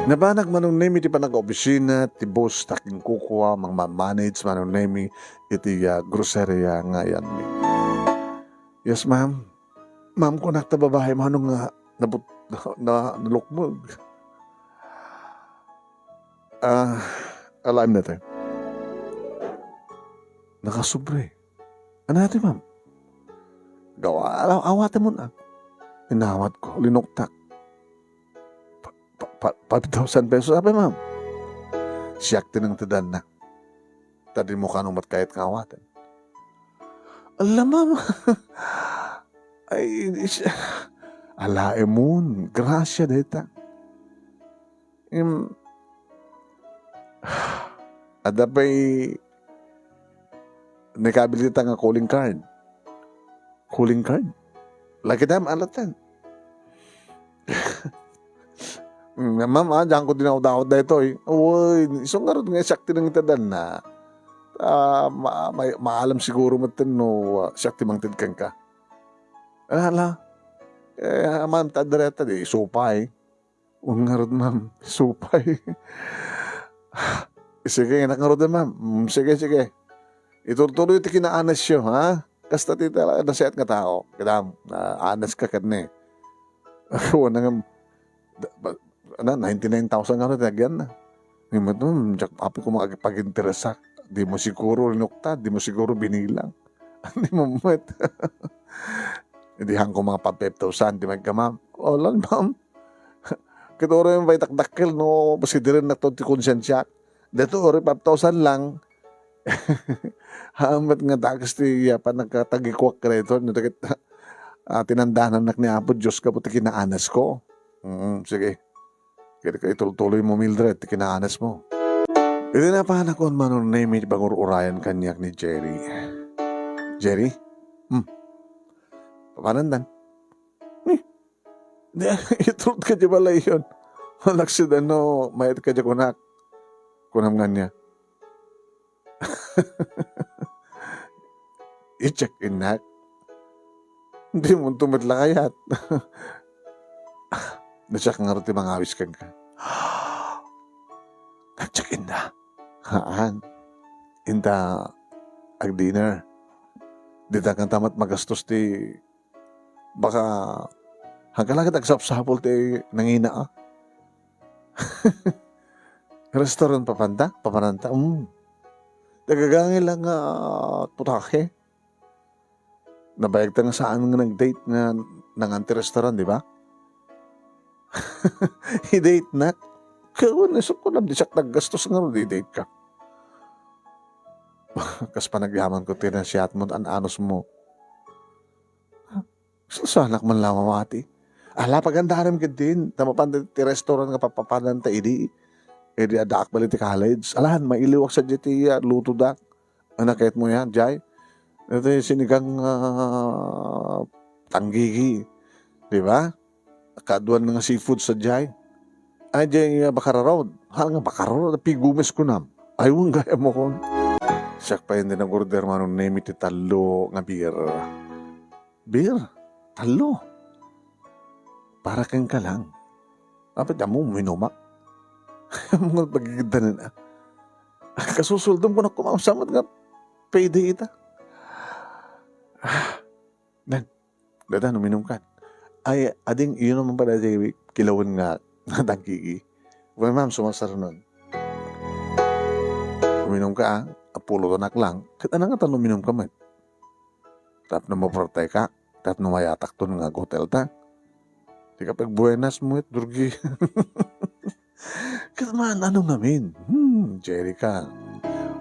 Nabanag manong nemi ti pa nag-opisina, ti boss taking kukuha, mga manage manong nemi, iti groceria nga yan mi. Yes, ma'am. Ma'am ko nakta babae, manong nga nalukmog. Alam natin. Nakasubre. Ano natin, ma'am? Gawa, awatan mo na. Inawat ko, linuktak. 5,000 pesos. Sabi, ma'am. Siyak tinang tadan na. Tadi mo kanong matkayat kawatan. Alam, ma'am. Ay, alae mo. Grasya deta. Ada pa'y nakabilita nga calling card. Calling card? Lagi tayo alatan. Ma'am, diyan ko dinawdawad na ito eh. Uy, isang nga rin nga sakti ng tadan na maalam siguro matin no sakti mang tidkan ka. Ala, ma'am, tadareta di, supay. Uy nga rin, ma'am, supay. Sige, nga nga rin, ma'am. Sige. Itutuloy iti kinaanas siyo, ha? Kasta ti nasayat nga tao. Kadam, anas ka ne. Ako na nga, 99,000 nga rin, nagyan na. Ngayon mo, Jack Papi ko makapag-interesa. Di mo siguro linukta, di mo siguro binilang. Hindi mo mat. Hindi hang ko mga 5,000, di magkamam. O lang, ma'am. Kituro yung may takdakil, no, pasidirin na ito ti konsensya. Dito, 5,000 lang. Hamat nga takas ti pa nagkatagikwak ka rito. Tinandahan anak ni Apo, Diyos ka po ti kinaanas ko. Sige. Kaya ka ituloy mo, Mildred, ti kinaanas mo. Ito na pa anak ko man na may bangur urayan kanyak ni Jerry. Jerry? Papanandan? Itulot ka di pala yun. Malaksidan no, mayat ka di kunak. Kunam nga niya. I-check in na. Hindi mo tumadlakayat. Nasyak nga rin mga awis ka. Nag-check in na. Haan. Inta ag-dinner. Dita kang tamat magastos ti baka hanggang lang agsapsapol ti nangina Restaurant papananta. Nagagangin lang putake. Nabayag ta nga saan nga nag-date nga ng anti-restaurant, di ba? I-date na. Kaya nasok ko lang, di siya naggastos nga rin, i-date ka. Kas panagyaman ko, tinasyat mo, anos mo. Sasanak man lang mamati. Pagandahan ka din. Tamapan ti restaurant nga papapananta, idi adak balik ti college. Alahan, mailiwak sa jeti luto dak. Anakit mo yan, Jai. Ito yung sinigang tanggigi. Di ba? Kaduan nga seafood sa Jai. Ay, Jai, bakararaw. Nga bakararaw, pigumes ko na. Ayun, gaya mo ko. Siyak pa yun din ang order manong name iti talo nga beer. Beer? Talo? Para kang ka lang. Dapat mo, minumak. Mga pagigidanan na. Kasusuldom ko na kumausamat nga payday ita. Dadan, uminom ka. Ay, ading, yun naman pala kilawan nga tangkiki. Well, ma'am, sumasaro nun. Uminom ka, apulo tanak lang. Kaya nga tanong uminom ka man. Tap na maprotay ka. Tap na mayatak to nga hotel ta. Di ka pagbuenas mo durgi. Kaya man, ano namin? Jerry ka.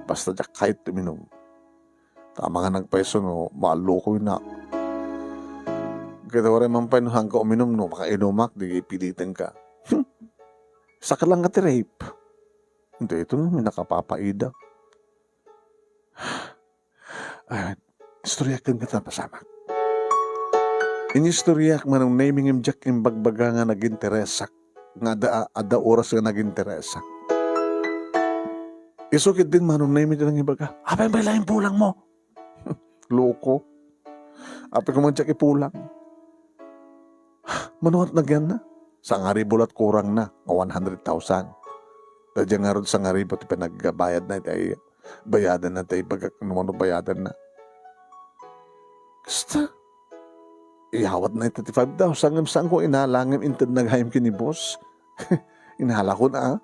Basta dyak kahit uminom. Tama nga nagpaiso no, maloko yun na. Kaya wala man pa hanggang ka uminom no, makainumak, di pilitin ka. Saka lang ka ti-rape. Hindi, ito na may nakapapaida. Ay, istorya kang kita pasama. Inistoryak manong naming imjak yung bagbaga nga nag-interesak. Nga ada oras nga nag-interesak. Isukit din manong naming din ang ibaga. Apay may laing pulang mo. Loko. Apay ko man ipulang. Manuhat na gan na. Sa ngaribulat kurang na. 100,000. Dadya nga ron sa ngaribo ti pinagbayad na iti bayadan na tayo pagka bayadan na. Basta, ihawat na 35,000 saan ko inalangin intad naghayam kini boss. Inahala ko na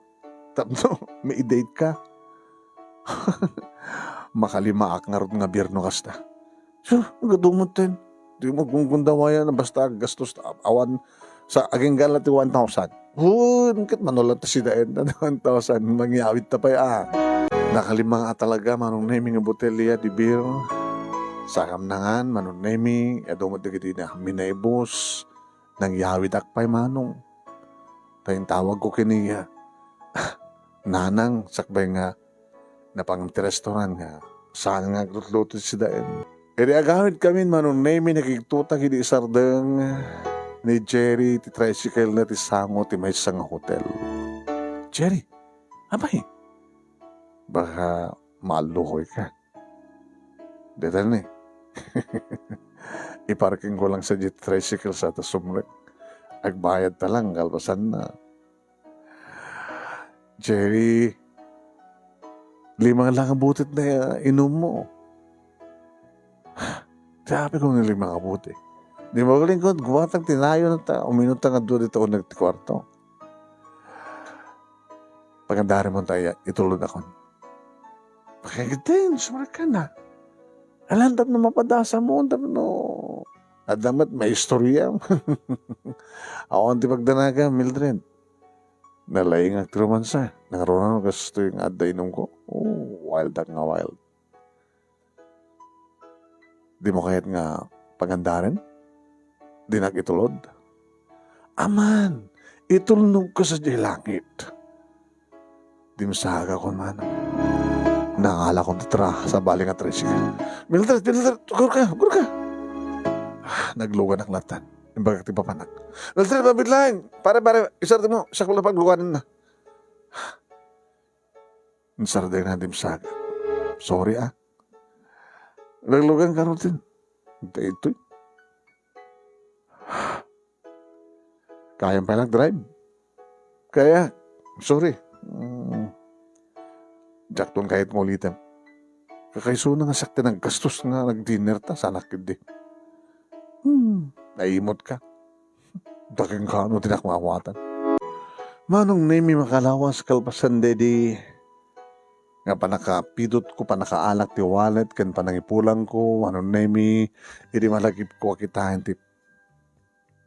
tapno, may date ka. Makalimaak nga rin nga birno kasta. So, nagadumot din. Di mo gunggundawayan na basta gastos awan sa aging galat 1,000. Kit manulat si daen na 1,000. Mangyawit ta pa Nakalima nga talaga manong naming nga botelya di beer. Sakam nangan manong naming adumot di kiti na minaybos. Nangyawit akpay manong. Tayong tawag ko kini nanang sakbay nga na pangamti restaurant nga. Saan nga glutluto si daen. Edi agawid kami manong naming nakiktutak hindi sardeng ni Jerry ti tricycle na ti sango ti may isang hotel. Jerry, abay, baka maaluhoy ka. Dito na iparking ko lang sa jet tricycle sa tasumrek. Agbayad ta lang, kalpasan na. Jerry, 5 lang ang butit na inom mo. Sabi ko ng 5 ang butit. Di mo kalingkod, guwatang tinayo na ta, uminuta nga doon dito o nagtikwarto. Pagandari mo tayo, itulod ako. Pakikitin, sumara ka na. Alandap na mapadasa mo, no. Adamat, may istorya. Ako ang tipagdanaga, Mildred. Nalaying ang tirumansa. Nangaroon ako gusto yung adainom ko. Oh, wild ang nga wild. Di mo kahit nga pagandarin? Di nag-itulod. Aman, itulnog ko sa langit. Di masaga ko man. Nangala kong tatra sa baling at tricycle. Mildred, gur ka. Naglugan ang latan. Imbagak ti papanak. Mildred, mabiglain. Pare, isarte mo. Siya ko lang pagluganin na. Insarday na di masaga. Sorry Naglugan ka rin. Ito'y. Kaya pa nag-drive. Kaya, sorry. Jackton kahit mo ulitin. Kakaiso na nga sakti ng gastos nga nag-dinner ta sa anak kid. Naimot ka. Daking ka ano tinakmawatan. Manong name makalawas kalpasan dedi. Nga pa nakapidot ko, pa nakaalak ti wallet, kan pa nangipulang ko, manong name hindi malagip ko akitahan ti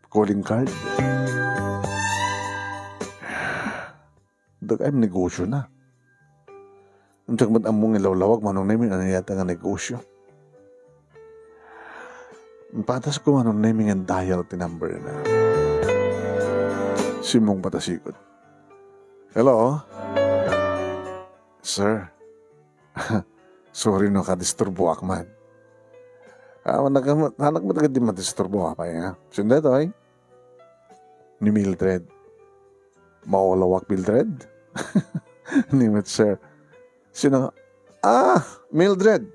calling card. Dagayam negosyo na. Ang tsagmat among ilawlawag, manong namin ano yata nga negosyo. Patas ko manong namin ang dial ti number na. Simong patasikot. Hello? Sir? Sorry no, kadisturbo akman. Hanak mo tagad di madisturbo ka pa ya. Sunda to ay? Ni Mildred. Maulawak Mildred? Nimit sir. Sino? Mildred.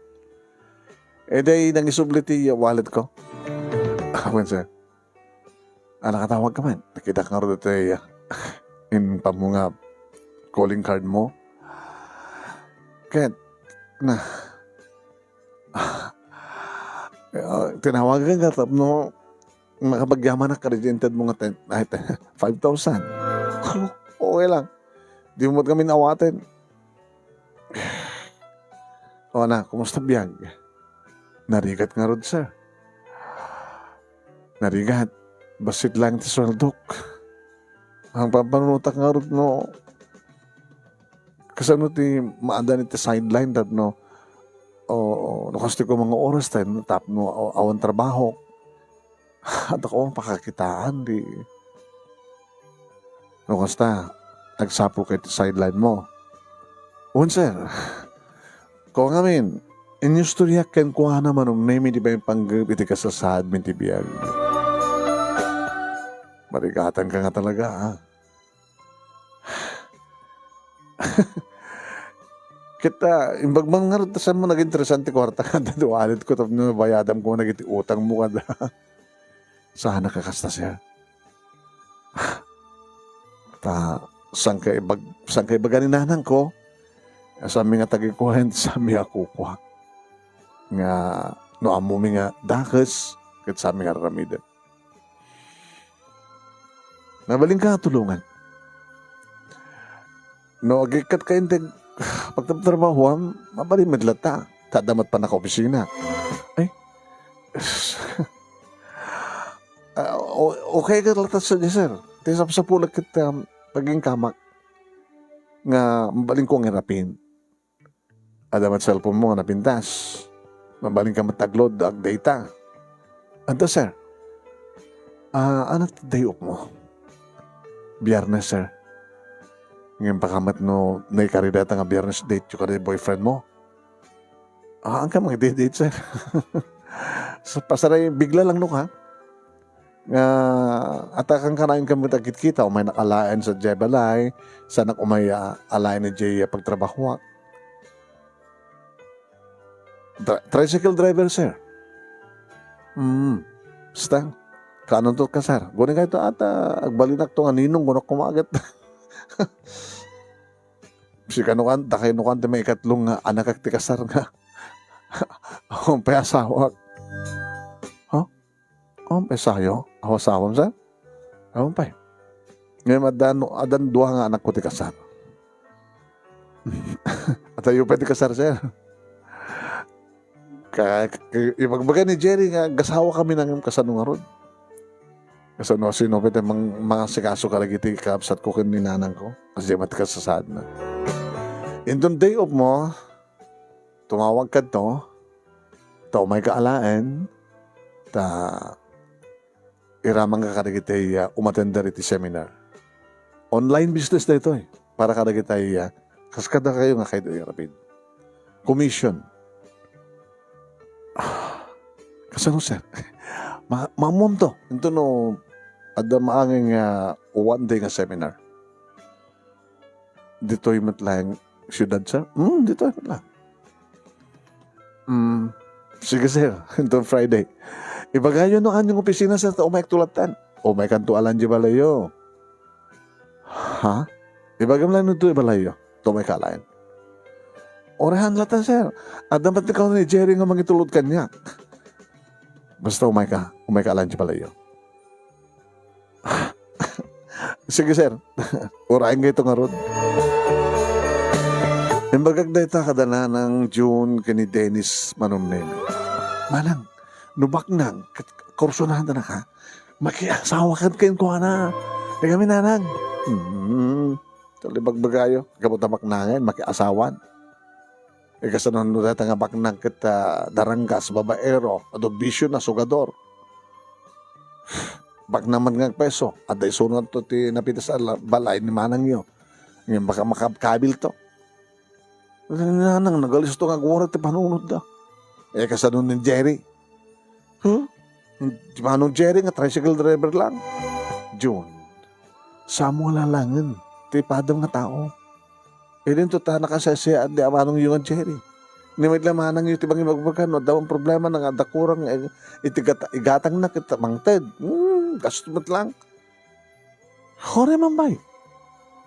Day nang isubliti wallet ko. Awan sir. Nakatawag ka man. Nakita ka nga rin tayo in pamunga calling card mo. Kaya tinawagan ka tapno makapagyaman na ka-regented mo nga 5,000. Okay lang. Di mo kami nawatin. O na, kumusta biyag? Narigat nga ron, sir. Narigat. Basit lang ti swaldok. Ang pampanunutak nga ron, no. Kasano ti maanda ni ti sideline dat, no. O, nakasti ko mga oras tayo, tap no, awan trabaho. At ako ang pakakitaan, di. No, kasta, nagsapo kayo ti sideline mo. Un, sir. Kung ngamin, inyustorya ken kuha naman ng name di ba yung panggap iti kasasad min ti biyag. Marigatan ka nga talaga, ha? Kita, imbag mga nga saan mo naging interesante kwarta ka, datuwalit ko, tapos bayadam ko naging utang mo ka. Sana kakasta siya. Sang kay baga ni nanang ko, sa mi nga tagikuhan, sa mi ako kuha. Nga, no amo mi nga dakes, kat sa mi nga ramida. Nabaling ka tulungan. No, agikat ka hindi, pagtatrabaho, mabaling madlata. Tadamat pa na ka opisina. Ay, okay ka latas sa sir. Tisap sa pulag kita, paging kamak. Nga, mabaling ko ang hirapin. Adamat cellphone mo nga napintas. Mabaling ka mataglod ang data. Ando sir, ano day off mo? Biyernes sir. Ngayon pakamat no, naikarida nga biyernes date yung karida boyfriend mo. Ang ka mga date sir. So, pasaray, bigla lang no ha? Atakang kanain kami tagkit-kita o may nakalain sa Jebalay, sana umay alain ni Jay pagtrabaho. Tricycle driver, sir. Basta, kanon to ka, sir. Gunin ka ito ata, agbalinak to nga ninong, gunak kumagat. Si kanukan, takay nukan, may ikatlong anak akti kasar nga. Ang payasawak. Pesayo, ako sawam sa? Ako pa. Ngayon, adan dua nga anak ko ti kasar. At ayo pa ti kasar, sir. Ibagbaga ni Jerry nga, gasawa kami ng kasanong arod. Kasano, sino pa mga sikaso kalagiti kapsat ko kin ninanang ko. Kasi mati kasasad na. In the day of mo, tumawag ka to may kaalaan, iramang ka kadagitay umatenda iti seminar. Online business na ito para kadagitay kaskada kayo nga kayo irapid. Commission. Kasano sir? Mamom to. Ito no, ada maanging one day nga seminar. Dito yung matlang syudad sir? Dito yung matlang. Sige sir, ito Friday. Ibagayo no kanyang opisina sa umay tulatan. Umay kanto alan di balayo. Ha? Ibagam lang nito ibalayo. Ito may kalayan. Orahan latan sir. At dapat ikaw ni Jerry nga mangitulod kanya. Basta umay ka alan di balayo. Sige sir. Orahin ka ito nga rod. Imbagag na ita kadana ng June kani Dennis Manumnen. Manang, nubak nang, kursunahan na ka, makiasawa ka kayo ko na. E kami nanang. Talibag-bagayo, kapot na baknangan, makiasawan. E kasanon no data nga baknang kita daranggas, babaero, ado bisyo na sugador. Baknaman nga peso, at ay sunod to ti napitas balay ni manang nyo. Ngayon baka makakabil to. Nanang, nagalis to nga gumarat ti panunod da. Eh, kasanon ni Jerry. Manong Jerry nga tricycle driver lang. June, samo lalangan. Tipadam nga tao. E din to ta nakasasya at di amanong yung Jerry. Nimit lamanang yung tibang imagbagan. No, daw ang problema ng adakurang igatang na kita mangted. Gastumot lang. Hore mambay.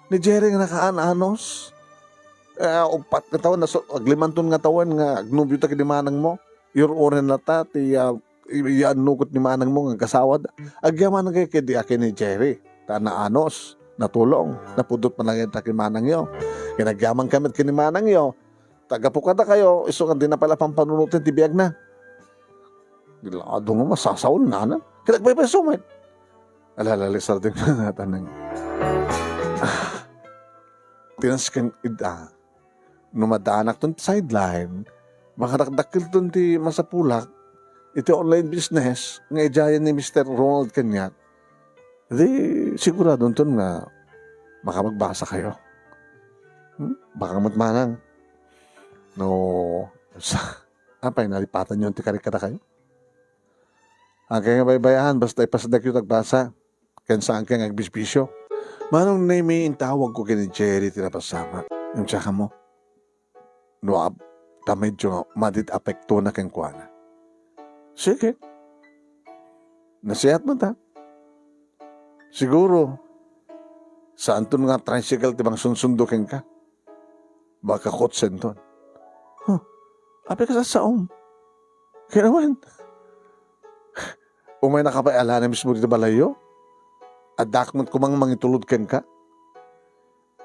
Ni Jerry nga nakaan-anos. Upat na taon, aglimanton nga taon nga agnubyo ta kinimanang mo, your oren na ta, ianukot ni manang mo nga kasawad, agyaman nga kay di akin ni Jerry, ta na anos, natulong, napudot pa lang ta kinimanang yo, kinagyaman kami kinimanang yo, tagapukada kayo, iso nga din na pala pampanunutin, tibiyag na. Bilado nga masasawal na na, kinagbay sumit. Alalalisar din na natanang. Tinaskan numadaanak ton sideline, makarakdakil ton ti masapulak, iti online business, nga ijayan ni Mr. Ronald Kanyat, di sigurado ton nga makapagbasa kayo. Baka matmanang. No, apay nalipatan nyo ti karikata kayo. Ang kaya nga baybayahan, basta ipasadak yung tagbasa, Kan saan ka nagbisbisyo? Manong na may intawag ko kini Jerry tinapasama. Yung tsaka mo. No, ta medyo madit apekto na kang kuana. Sige. Nasiyat mo ta. Siguro, saan to nga tricycle tibang sunsundukin ka? Baka kotsen to. Ape ka sa saom. Kaya naman. Umay nakapaiala na mismo dito balayo? Adak mo kumang mangitulod ken ka?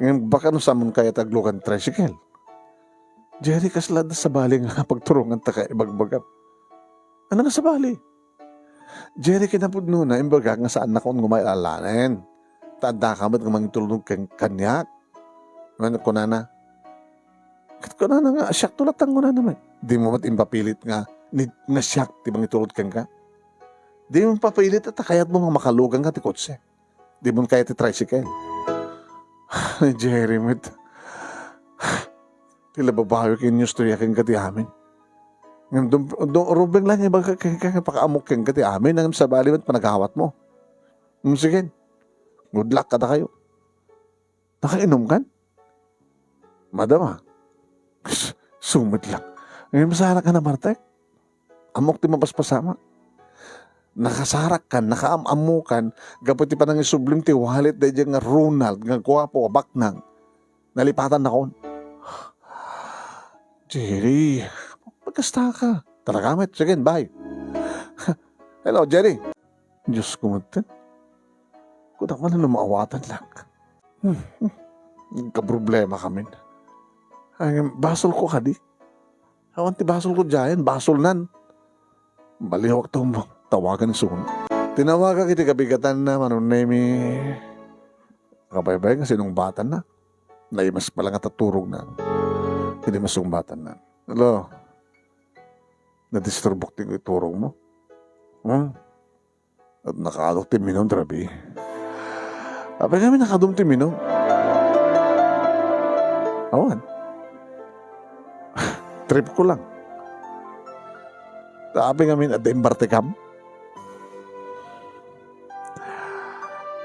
Ngayon baka no samon kaya taglukan tricycle. Jerry kaslad sa bali nga pagturungan ta ka ibagbagap. Ano nga sa bali? Jerry kinapod na imbaga nga saan na kung ngumayalanin. Taanda ka mo't nga mangitulog ken kanyak. Ano ko na na? Ko na nga, siyak tulatang ko na naman. Di mo mat impapilit nga, nga siyak, di bang itulot kang ka? Di mo papilit at kayat mo nga makalugang ka ti kotse. Di mo kaya ti tricycle. Jerry, mit. Tila babayo kin news to yakin ka ti amin. Rubeng lang yung baga pakaamok kin ka ti amin ang sa bali at panaghawat mo. Sige, good luck ka na kayo. Nakainom kan? Madama. Sumit lang. Ngayon masara ka na, Martek. Amok ti mapaspasama. Nakasarak ka, nakaamamukan, gapati pa nang isublim ti walit dahil nga Ronald, nga kuwapo, baknang. Nalipatan na kon. Jerry, magkasta ka. Talagamit. Sige, bye. Hello, Jerry. Diyos kumuntin. Kudak man na lumaawatan lang. Kaproblema kami. Ay, basol ko ka di. Awan ti basol ko dyan, basol nan. Balihawak to mo, tawagan ni Sun. Tinawagan kiti kabigatan na manunay kabaybay kasi nung batan na. Naimas pala nga taturog na. Hindi masumbatan na. Hello? Nadisturbok ti iturog mo? At nakadok ti minom, trabi. Apay kami nakadum ti minom. Awan. Trip ko lang. Sabi nga min at imbarte kam.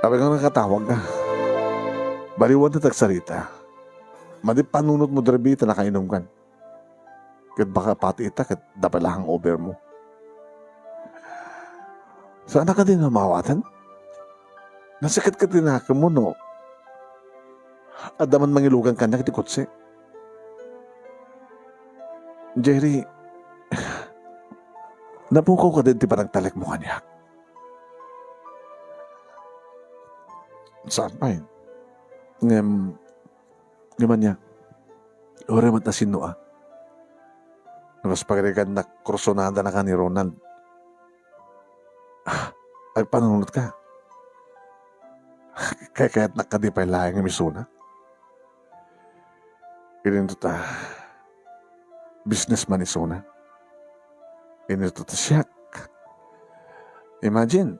Sabi nga nakatawag ka. Baliwan na tagsarita. Madi panunot mo drabita na kainom kan. Kat baka pati ita kat dapalahang over mo. Saan ka din namawatan? Nasikat ka din na mo no. At daman mangilugan ka na kiti kotse. Jerry, napukaw ka din ti parang talek mo kanya. Saan pa yun? Ngayon niya, ore matasin no ah. Nakas pagrikan na krusonada na ka ni Ronald. Ay, panunod ka. Kaya't nakadipay lahing misuna. Ganito ta. Businessman isuna. Ganito ta siyak. Imagine.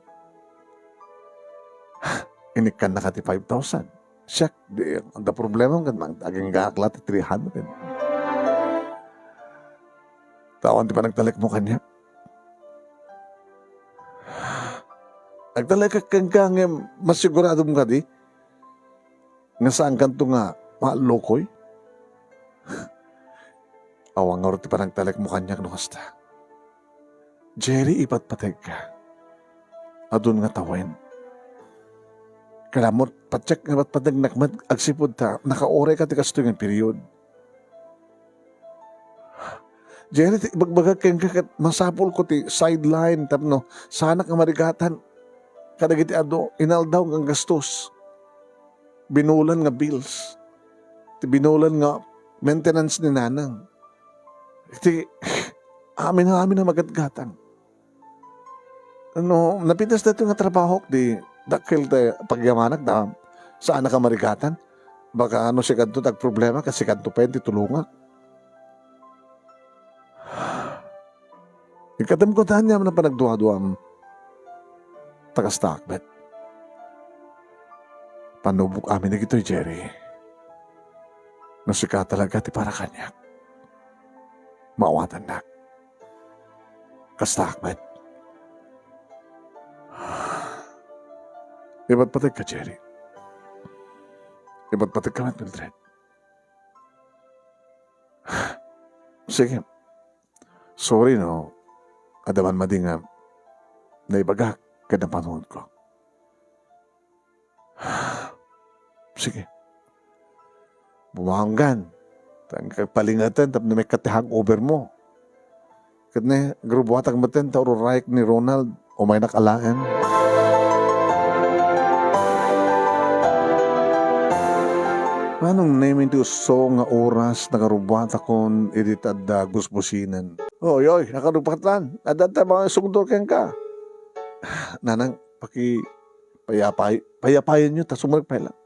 Inikan na kati 5,000. Siyak. Ang da problema kan mang aging gaklat 300. Tawan di pa nagtalik mo kanya. Nagtalik ka masigurado mo ka di. Nga saan kanto nga maalokoy. Awang nga ti pa nagtalik mo kanya no kasta. Jerry, ipatpateg ka. Adun nga tawen. Kalamot, patsyak nga patpateg nakmad agsipod ta, nakaore ka ti kasto yung period. Jerry, ibagbagag keng kakat masapol ko ti sideline, tapno, sana ka marigatan. Kadagiti ado, inaldaw ng gastos. Binulan nga bills. Ti binulan nga maintenance ni nanang. Ti, amin na magatgatang. Ano, napitas na ito nga trabaho, di, dakil tayo pagyamanak na, saan ka marigatan? Baka ano si kanto tag-problema, kasi kanto pa yun, titulungan. Ikatam ko tahan niya na panagduwa-duwa taga-stockbet. Panubok amin na gito'y Jerry. Nasika talaga ti para kanya. Mawatan na. Ka-stockbet. Iba't patay ka, Jerry. Iba't patay ka, Mildred. Sige. Sorry, no. Adaman madi nga naibagak kada panahon ko. Sige. Bumanggan. Tang palingatan tap na may katihang over mo. Kat na grubuhatag maten ta raik ni Ronald o may nakalaan. Manong namin ti uso nga oras nakarubuhat akon editad da gusbusinan. Oy, nakarubatan. Adata mga sugdor ken ka. Nanang, payapayan nyo, tas sumalik pa lang.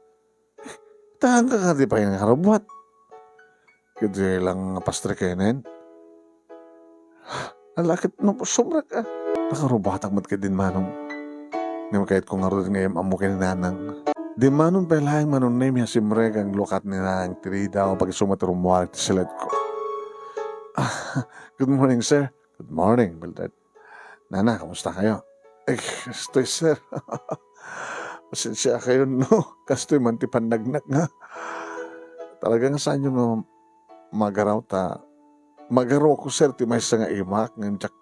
Tahan ka di pa yung nakarubuhat. Kasi lang pastre kenen. Alakit no, sumrak ka. Nakarubuhat ang mat ka din manong. Hindi mo kahit kung nga rin ngayam amo nanang. Di manon pa lang manon na yung simrek ang lukat nila ang tirida o pag sumaturumuar ti silat ko. Good morning, sir. Good morning, Mildred. Nana, kamusta kayo? Kastoy, sir. Pasensya kayo, no? Kastoy, manti panagnak nga. Talagang saan yung magaraw ta? Magaraw ko, sir, ti may sa nga imak, ng tsak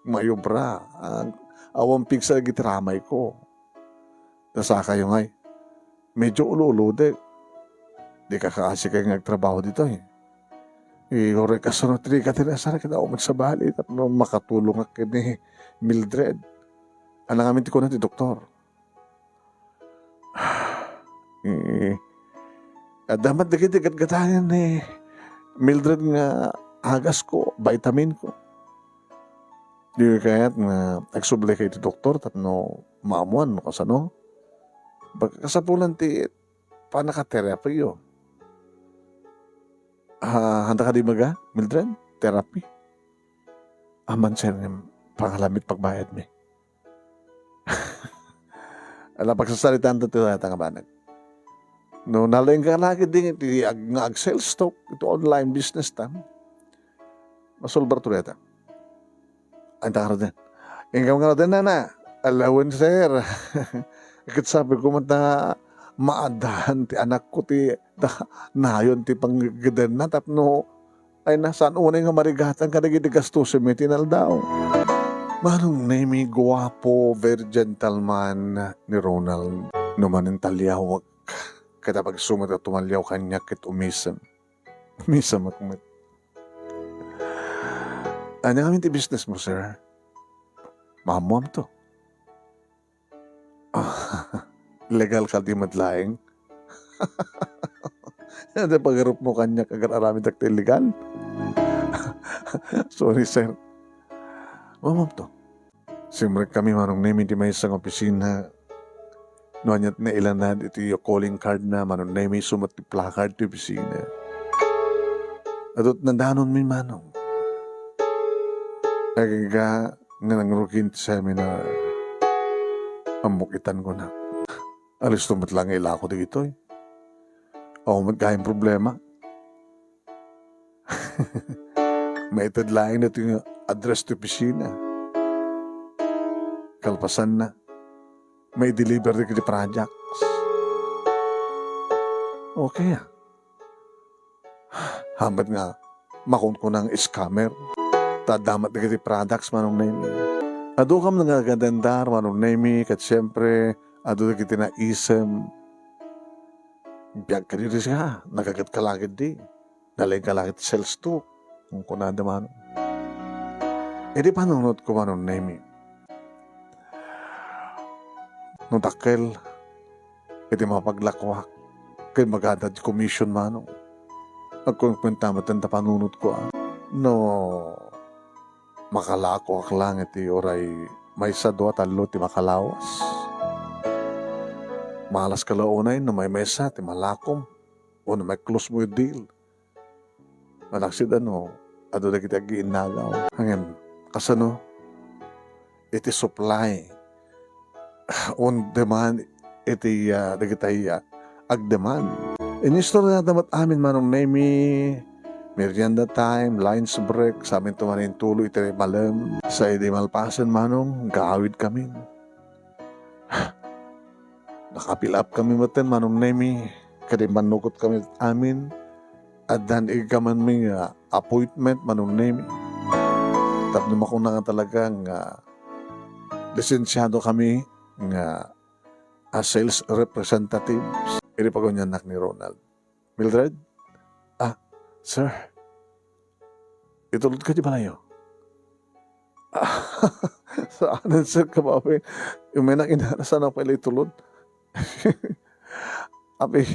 mayubra. Ang awang pig sa gitramay ko. Nasa kayo ngay. Medyo ulo-ulo, di ka kaasi kayo nagtrabaho dito, eh. Ore ka sunod rin ka tinasara kita umag sa bali at makatulong ka ni Mildred. Alang amin ti ko na ti doktor. Damat na kitigat-gatayan ni Mildred nga agas ko, vitamin ko. Di kaya't nga nagsubli kayo ti doktor tapno maamuan no kasano. Pagkasapulan ti panaka-therapy yun. Handa ka di maga, Mildred? Therapy? Aman siya ng pangalamit pagbayad mi. Alam, pagsasalitaan ito nga banag. No, nalaing ka lagi din iti nga sales stock, ito online business tam. Masulbar to reta. Anta ka rin. Ingam ka rin na. Alawan, sir. Ikit sabi ko mata maadahan ti anak ko ti nayon ti panggadan na tapno ay nasaan unay nga marigatan ka nagiti gastusin mi tinal daw. Manong name guwapo, very gentleman ni Ronald. Numanin talyawag. Kada pag sumat at tumalyaw kanya kit umisam. Umisam at umat. Ano kami ti business mo, sir? Mamuam to. Legal ka di madlaing. Ada pagarup mo kanya kagar arami takti legal. Sorry, sir. Mamam to. Simrek kami manong name di may isang opisina. Noanyat na ilan na ito yung calling card na manong name sumat ti placard ti opisina. Adot nandanon mi manong. Nagaga nga nangrukin ti seminar. Pamukitan ko na. Alis tumat lang ila ko dito eh. O magkain problema. May itadlaing na ito yung address to opisina. Kalpasan na. May deliver na kiti projects. Okay ah. Hamad nga, makon ko ng scammer. Tadamat na kiti products manong name. Ado kam nangagandandar manong name kat siyempre ado na kiti na isem. Biyag ka dito siya. Nagagat ka langit di. Nalaing ka langit sales to. Kung kunada man. E di panunod ko manong name. Nung takil, iti mapaglakwak. Kaya maganda di commission manong. Nagkumpenta matanda panunod ko. No, makalako ak lang iti oray may sadwa talo ti makalawas. Malas kalaunay na may mesa ti malakom o na may close mo yung deal. Manaksid ano, ado na kita giinagaw. Hangin, kasano, iti supply on demand, iti nagitay ag-demand. Inistor na damat amin manong name merienda time, lunch break, sa amin tumanin tulo, iti malam. Sa iti malpasan manong, gaawid kami. Nakapil up kami maten manong nemi. Kadi manukot kami amin. At dan ikaman may appointment manong nemi. Tapos ako na nga talagang lisensyado kami nga sales representative. Iri pa niya anak ni Ronald. Mildred? Sir. Itulod ka di ba layo? Saan sir ka ba? Yung may nakinarasan ako pala itulod. Abi,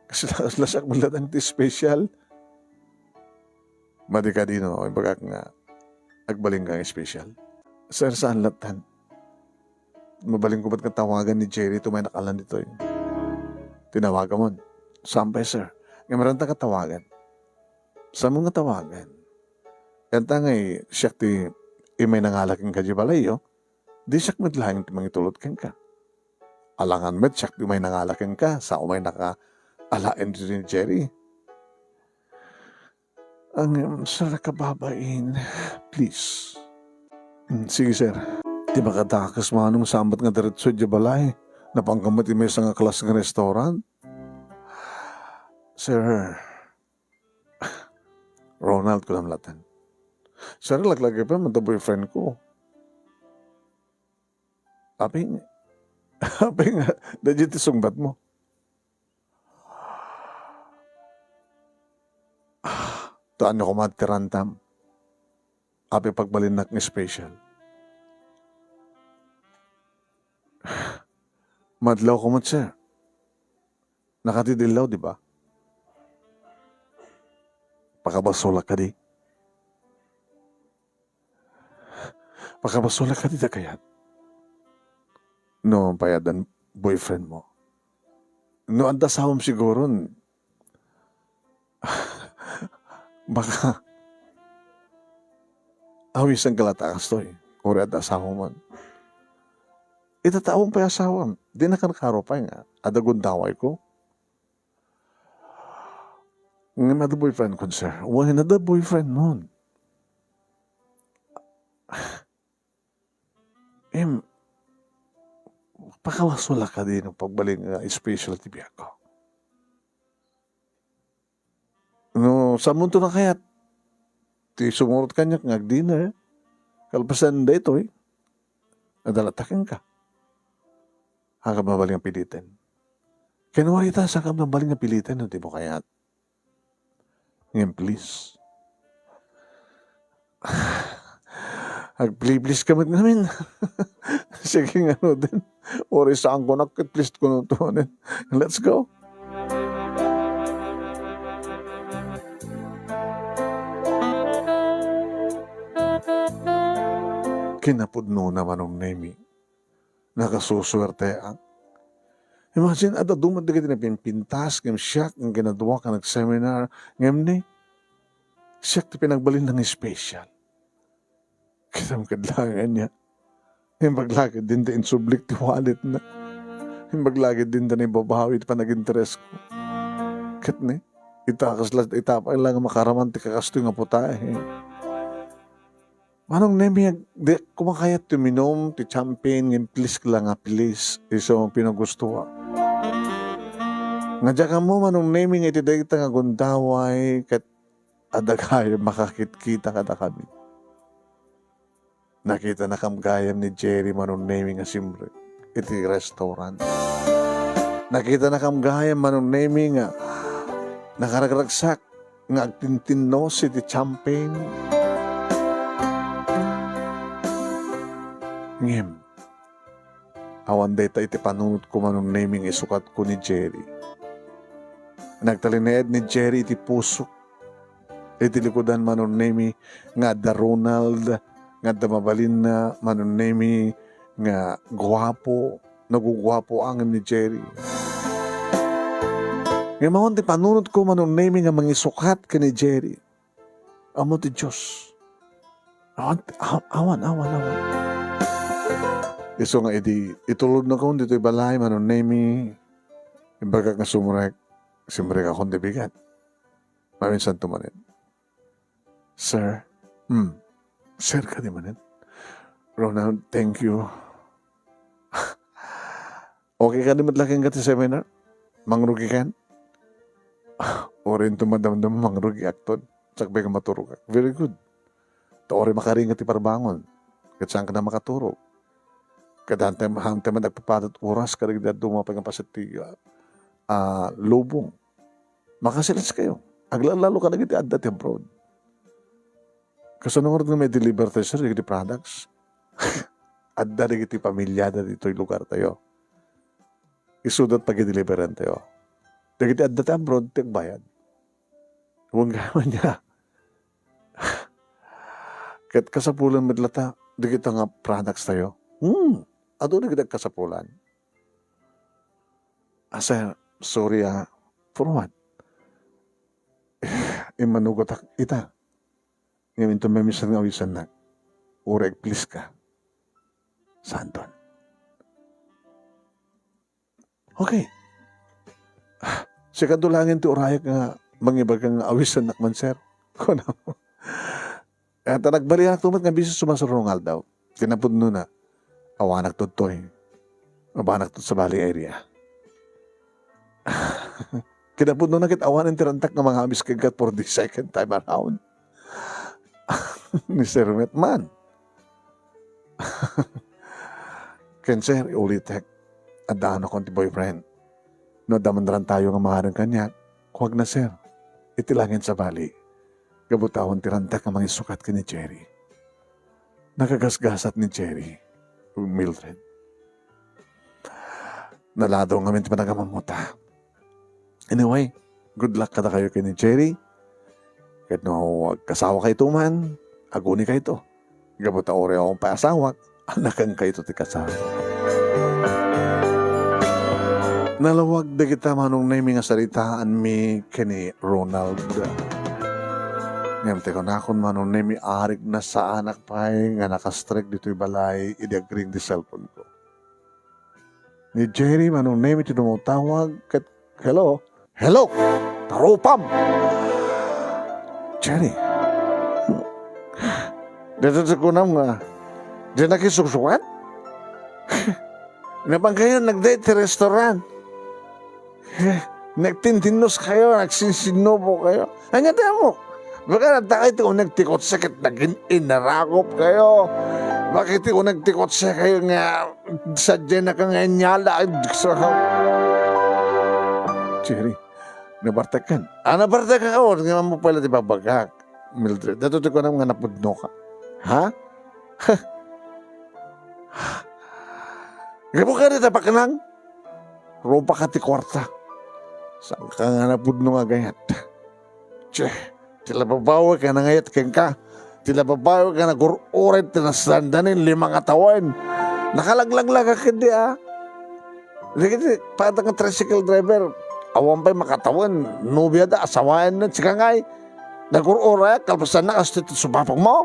kasi lasak mo lang ti special. Madi ka din, no? Baga nga, agbaling kang special. Sir, saan latan? Mabaling ko ba't kang tawagan ni Jerry ito may nakalan dito eh. Tinawagan mo. Sampay, sir. Nga maranta ka tawagan. Sa mga tawagan. Yan tangay, siya ti may nangalaking kajibalayo, di siya madlahing ti mangitulot kang ka. Alangan met, siya ti may nangalaking ka, sa umay naka-alain ni Jerry. Ang sir, kababain, please. Sige, sir. Di ba katakas manong sambat nga diretso di balay? Napangkamot may isang klas ng restaurant? Sir, Ronald ko namlatan. Sir, laglagay pa, mata boyfriend ko. Aping nga, dajit isungbat mo. Taan ako matirantam. Api pagbalinak ng special. Madlaw ko mo, sir. Nakatidilaw, di ba? Pakabasolak ka di. Pakabasolak ka di na kayat. No, payadan boyfriend mo. No, anda sawam siguro. Baka awis ang kalatakas to eh. Uri at asawa mo. Itataong pa asawam. Di na kanakaropay nga. Adagun daway ko. Nga na boyfriend ko, sir. Wala na da boyfriend mo. Pakawasula ka din ng pagbaling special TV ako. No, sa mundo na kaya, ti sumurot kanya ng dinner, kalpasan da ito eh. Nadalatakin ka. Haka mabaling ang pilitin. Kinuwarita sa ka mabaling ang pilitin, hindi mo kaya. Ngayon, please. Please ka namin. Sige nga din. Ori saan ko nakit-list ko nung tuwanin. Let's go. Kinapudno naman ng Nemi. Nakasuswerte ang. Imagine, ada dumad na kita na pinpintas, ngam siyak, ng ginadwa ka nag-seminar, ngam ni, siyak na pinagbalin ng special. Kita ang kadlangan niya. Yung paglagid din na insublik ti wallet na. Yung paglagid din na ibabawit pa nag-interest ko. Kat ni, itakas lang, itapay lang makaraman ti kakasto yung aputahe. Manong Nemi, kumakayat ti minom, ti champagne, yung please lang nga, please. Iso ang pinagustuwa. Nga dyan mo, Manong Nemi, nga itidagita nga gundaway, kat adagay, makakit-kita kada kami. Nakita na kamgayam ni Jerry Manong Nemi nga simbre. Iti restaurant. Nakita na kamgayam Manong Nemi nga nakaragragsak nga agtintinnos iti champagne. Ngem. Awan data iti panunod ko Manong Nemi nga isukat ko ni Jerry. Nagtalineed ni Jerry iti puso. Iti likodan Manong Nemi nga da Ronald nga damabalin na Manong Nemi nga gwapo, nagugwapo ang ni Jerry. Nga mahon ti panunod ko Manong Nemi nga mangisukat ka ni Jerry. Amo ti Diyos. Awan. Iso nga itulod na ko dito ibalay Manong Nemi. Imbaga nga simrek akong dibigat. Maminsan tumanin. Sir, Sir ka di manin. Ronald, thank you. Okay ka di matlaking ka ti seminar? Mangrugi kan? Orin tumadamdam mangrugi akton. Sakbay ka maturo ka. Very good. Ori makaringat ti parbangon. Kat saan ka na makaturo. Kadante man nagpapadat oras karigdad dumapag ang pasit ti lubong. Makasilas kayo. Aglalalo ka na giti adda ti abroad. Kasunungod nga may deliver tayo sir, giti products. Adda na giti pamilyada dito yung lugar tayo. Isudat pag i-deliveran tayo. Dagiti adda tayo abroad, tiyag bayad. Huwag gaman niya. Kat kasapulan madlata, dagiti nga products tayo. Ado na gitag kasapulan. Asa, sorry for what? Imanugot ita. Ngayon ito may misan nga awisan na. Ureg, please ka. Saan doon? Okay. Si kadulangin ti urayak nga mangibag nga awisan nakman, sir. Kuno. At nagbalihan tumat nga bisis sumasurungal daw. Kinapudno na. Awanak tutoy. Awanak tut sa Bali area. Kinapudno na kit awanan tirantak nga mga amis kagat for the second time around. Ni Sir Metman. Ken sir, ulitek. Adaan ako ti boyfriend. No, damandaran tayo nga maharang kanya. Huwag na sir. Itilangin sa Bali. Gabutawon tirantak nga mga sukat ka ni Jerry. Nakagasgasat ni Jerry. Mildred. Nalado nga minti panagamamuta. Anyway, good luck kada kayo kay ni Jerry. Kahit no, kasawa kayo tuman, aguni kayo to. Gabuta ore akong paasawak, anakan kayo to ti kasawa. Nalawag da kita manong na yung mga saritaan mi kini Ronald. Ngayon, teko na akong manong na mi arik na sa anak pa nga nakastrek dito yung balay, i-agring di cellphone ko. Ni Jerry, manong na mi tinumutawag, kat, hello? Hello! Tarupam! Jerry. Dito sa kunam nga, di nakisusukat? Nabang kayo nag-date sa restaurant? Nagtintinos kayo, nagsisinubo kayo. Hanya tayo mo. Baka natakay ito kung nagtikot sakit, naging inarakop kayo. Bakit ito kung nagtikot sa kayo nga sadya na kang anyala. Jerry, nabartak ka. Nabartak ka o. Nga mo pala di babagak. Mildred, dito ko naman nga napudno ka. Ha? Gabo ka rin tapak lang. Ropa ka ti kwarta. Saan ka nga napudno nga gayat? Che, tila babawa ka na ngayat keng ka. Tila babawa ka na gururet na sandanin 5 katawan. Nakalaglag ka kindi Patang nga tricycle driver. Awan pa'y makatawan. Nubya da, asawayan na, sikangay. Nagurura, kalpasan na, kasi sumapang mo.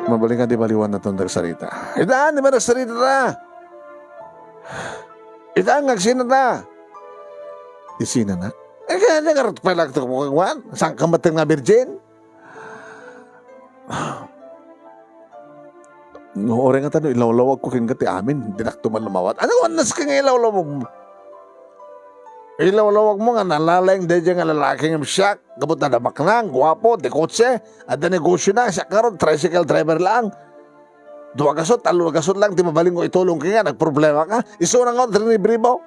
Mabaling ka di baliwan na itong nagsarita. Itaan, di ba nagsarita na? Itaan, nagsina na. Isina na? Kaya nagarot pa lang ito kumukagwan. Saan ka matang na virgin? Noore nga tanong, ilawlawag ko kang kati amin. Dinaktuman lumawat. Ano wanas ka nga ilawlawag mo? Ilawlawag mo nga nalalayang dedya nga lalaking siyak. Gabot na damak lang, guwapo, dekotse. At na negosyo na, siya karon, tricycle driver lang. 2 gasot, 3 gasot lang, di mabaling ko itulong ka nga, nagproblema ka. Iso na nga, drinibribo.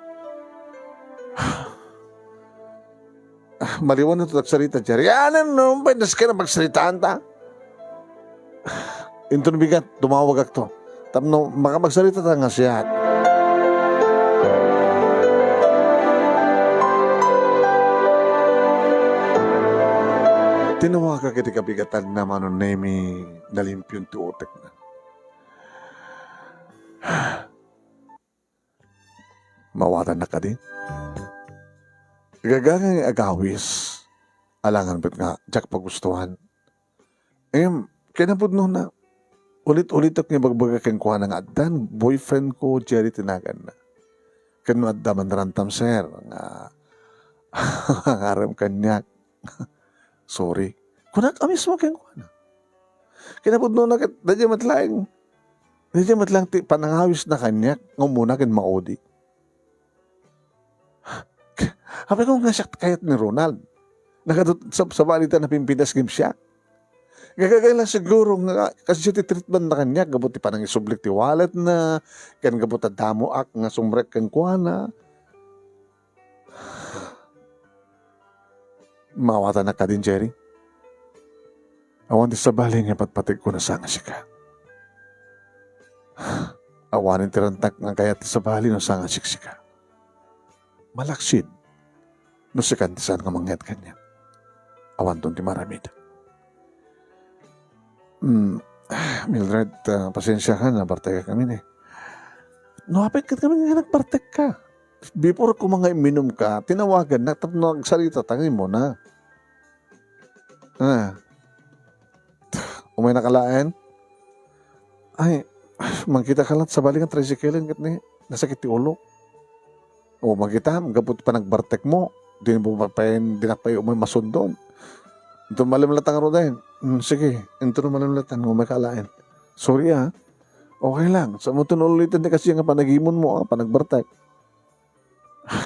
Maliwan na ito nagsarita, Jerry. Ano naman ba, nas ka na magsaritaan ta? Ito nabigat, tumawag ako. Tapno, makamagsalita ta nga siya. Tinawa ka kiti kabigatan naman nun na may nalimpyon ti utek na. Mawatan na ka din. Gagangang agawis. Alangan ba't nga, Jack pagustuhan. Kinapod na. Ulit-ulit ak niya bagbaga kang kuha ng adan. Boyfriend ko, Jerry, tinagan na. Kano adda man rantam, sir. Nga, aram kanyak. Sorry. Kunat amis mo kang kuha na. Kinapod na, dadya matlaing. Hindi mat lang ti panangawis na kanya, ng muna kin maudi. Habi ko nga siya kayat ni Ronald. Nakadot sa balitan na pimpinas kim siya. Gagagay lang siguro nga, kasi siya titreatment na kanya, gabot ti panang isublik ti wallet na, kan gabot at damo ak, nga sumrek kan kuana. Mawata na ka din, Jerry. Awan ti sa bali nga patpatig ko na sanga siya ka. Awanin ti rantak nga kaya ti sa bali no sanga siya ka. Malaksid. No si kantisan nga mangyat kanya. Awan ton ti maramid. Mildred, pasensya ka na, bartay ka kami eh. No, apit ka kami nga nagbartek ka. Before ko mga iminom ka, tinawagan na, nagsalita, tangin mo na. Umay nakalain? Ay, magkita ka lang sa bali ng tricycle, nasakit ti ulo. O magkita, magkapot pa nagbartek mo. Di na dinapay umay masundon. Ito malimlatang ro din. Sige, ito na malimlatan mo, may kalain. Sorry okay lang. Sa mo ulitin di kasi nga panagimon mo, panagbartek.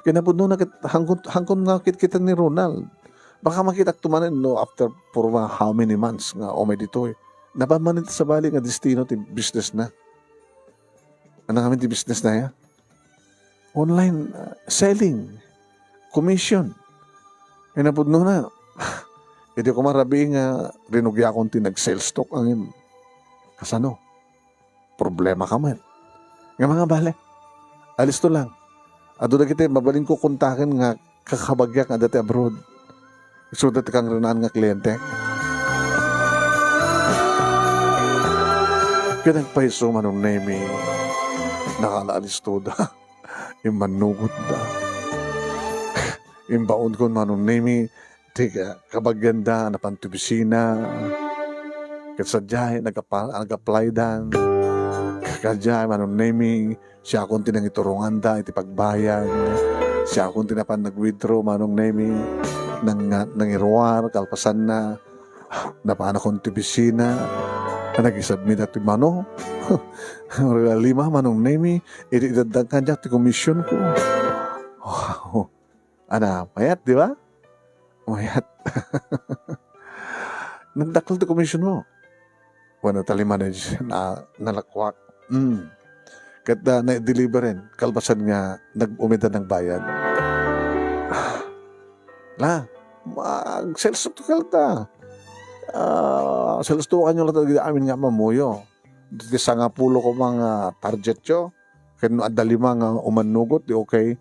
Kinapod no, hangkon nga kita ni Ronald. Baka makita tumanin no, after for how many months nga may dito eh. Napamanit sa bali nga destino ti business na. Ano kami ti business na ya? Online selling, commission. Kinapod no na. Hindi ko marabi nga rinugya akong tinag-sales stock ang kasano. Problema ka man. Nga mga bale, alis to lang. Ado na kita, mabalin ko kontakin nga kakabagyak nga dati abroad. So dati kang rinaan nga kliyente. Kinagpaiso manong name nakalaalis to da. Imanugot da. Imbaon ko manong name tiga, kabaganda, napantubisina, katsadyay, nag-apply dan, kakadyay, manong naming, siya akong tinangiturungan da, iti pagbayad, siya akong tinapan nag-withdraw, manong naming, nang iruar, kalpasan na, napaan akong tubisina, na nag-isubmit at mano, lima, manong naming, iti idadagkan niya, ti komisyon ko. Wow. Ana, mayat, di ba? Mayat. Nagdakal ti commission mo. Wala tali manage na nalakwak. Kada na-deliverin, kalbasan nga nag-umida ng bayad. Mag-sales to kalta. Sales to kanyo lang talaga amin nga mamuyo. Dito sa nga pulo ko mga target yo. Kaya no adalima nga umanugot, di okay.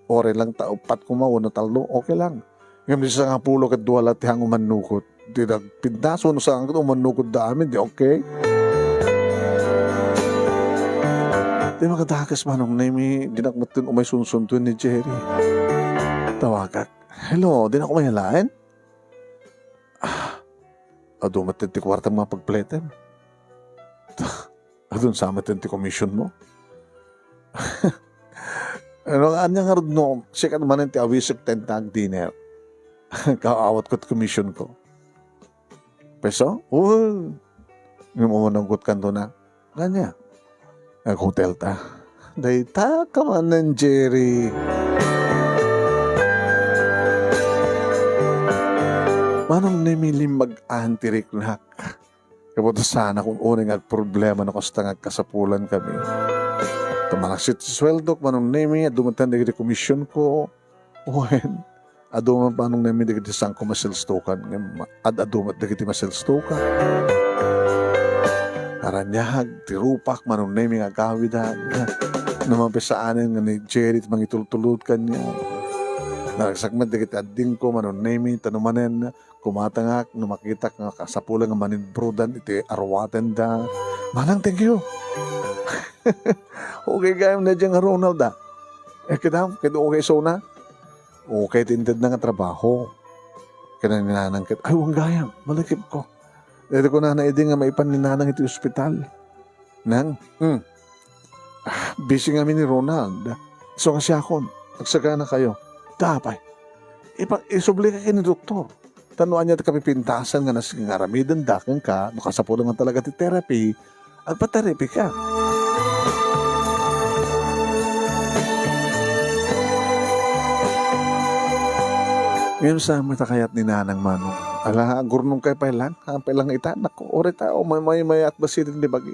Ore lang taupat ko mawano talo, okay lang. Ngayon di sa nga pulo kat duwala tihang umanukot. Di nagpindaso no sa nga umanukot da amin, di okay. Di makadakas manong nami, di nakmatun umay sunsuntuin ni Jerry. Tawagak, hello, di na ko mayalain? Ado matin ti kwarta mga pagpleten. Adun sa matin ti commission mo. Ano anya nga rin no, siya ka naman ti awisip tentang dinner. Kaawat ko't commission ko. Peso? Yung umunanggot kanto na. Ganya. Nag-hotel ta. Day ta ka man ng Jerry. Manong nemilim mag-antirik na. Kabuto sana kung uning problema na kasta kasapulan kami. Tumalaksit si sweldo, manong nemi, dumatan na commission ko. When? Aduman pa nung namin dagiti sang kumasilstokan. Adumat dagiti masilstokan. Aranyahag, tirupak, manong namin agawidan. Namampisaanin nga ni Jerry, mangitultulod kanya. Nagsagmat dagiti ading ko, manong namin, tanumanen, kumatangak, numakitak nga kasapulang nga maninbrudan, iti arwaten da. Manang, thank you. Okay gayam na dyan nga Ronald da. Kita okay so na. Okay, tinted na nga trabaho. Kaya ninanangkit, ay, huwag gayam, malakip ko. Dito ko na naidi nga maipan ninanang iti ospital. Nang, busy nga ni Ronald. So kasi ako, nagsaga na kayo. Tapay, isubli ka kayo ni doktor. Tanuan niya kapipintasan nga nasing aramidan dakan ka, nakasapulang nga talaga ti therapy, at pa-therapy ka. Ngayon sa matakayat ni Nanang Manong. Ala, gurnong kay pailang. Pailang itanak ko. Ori tao, may at basirin di bagi.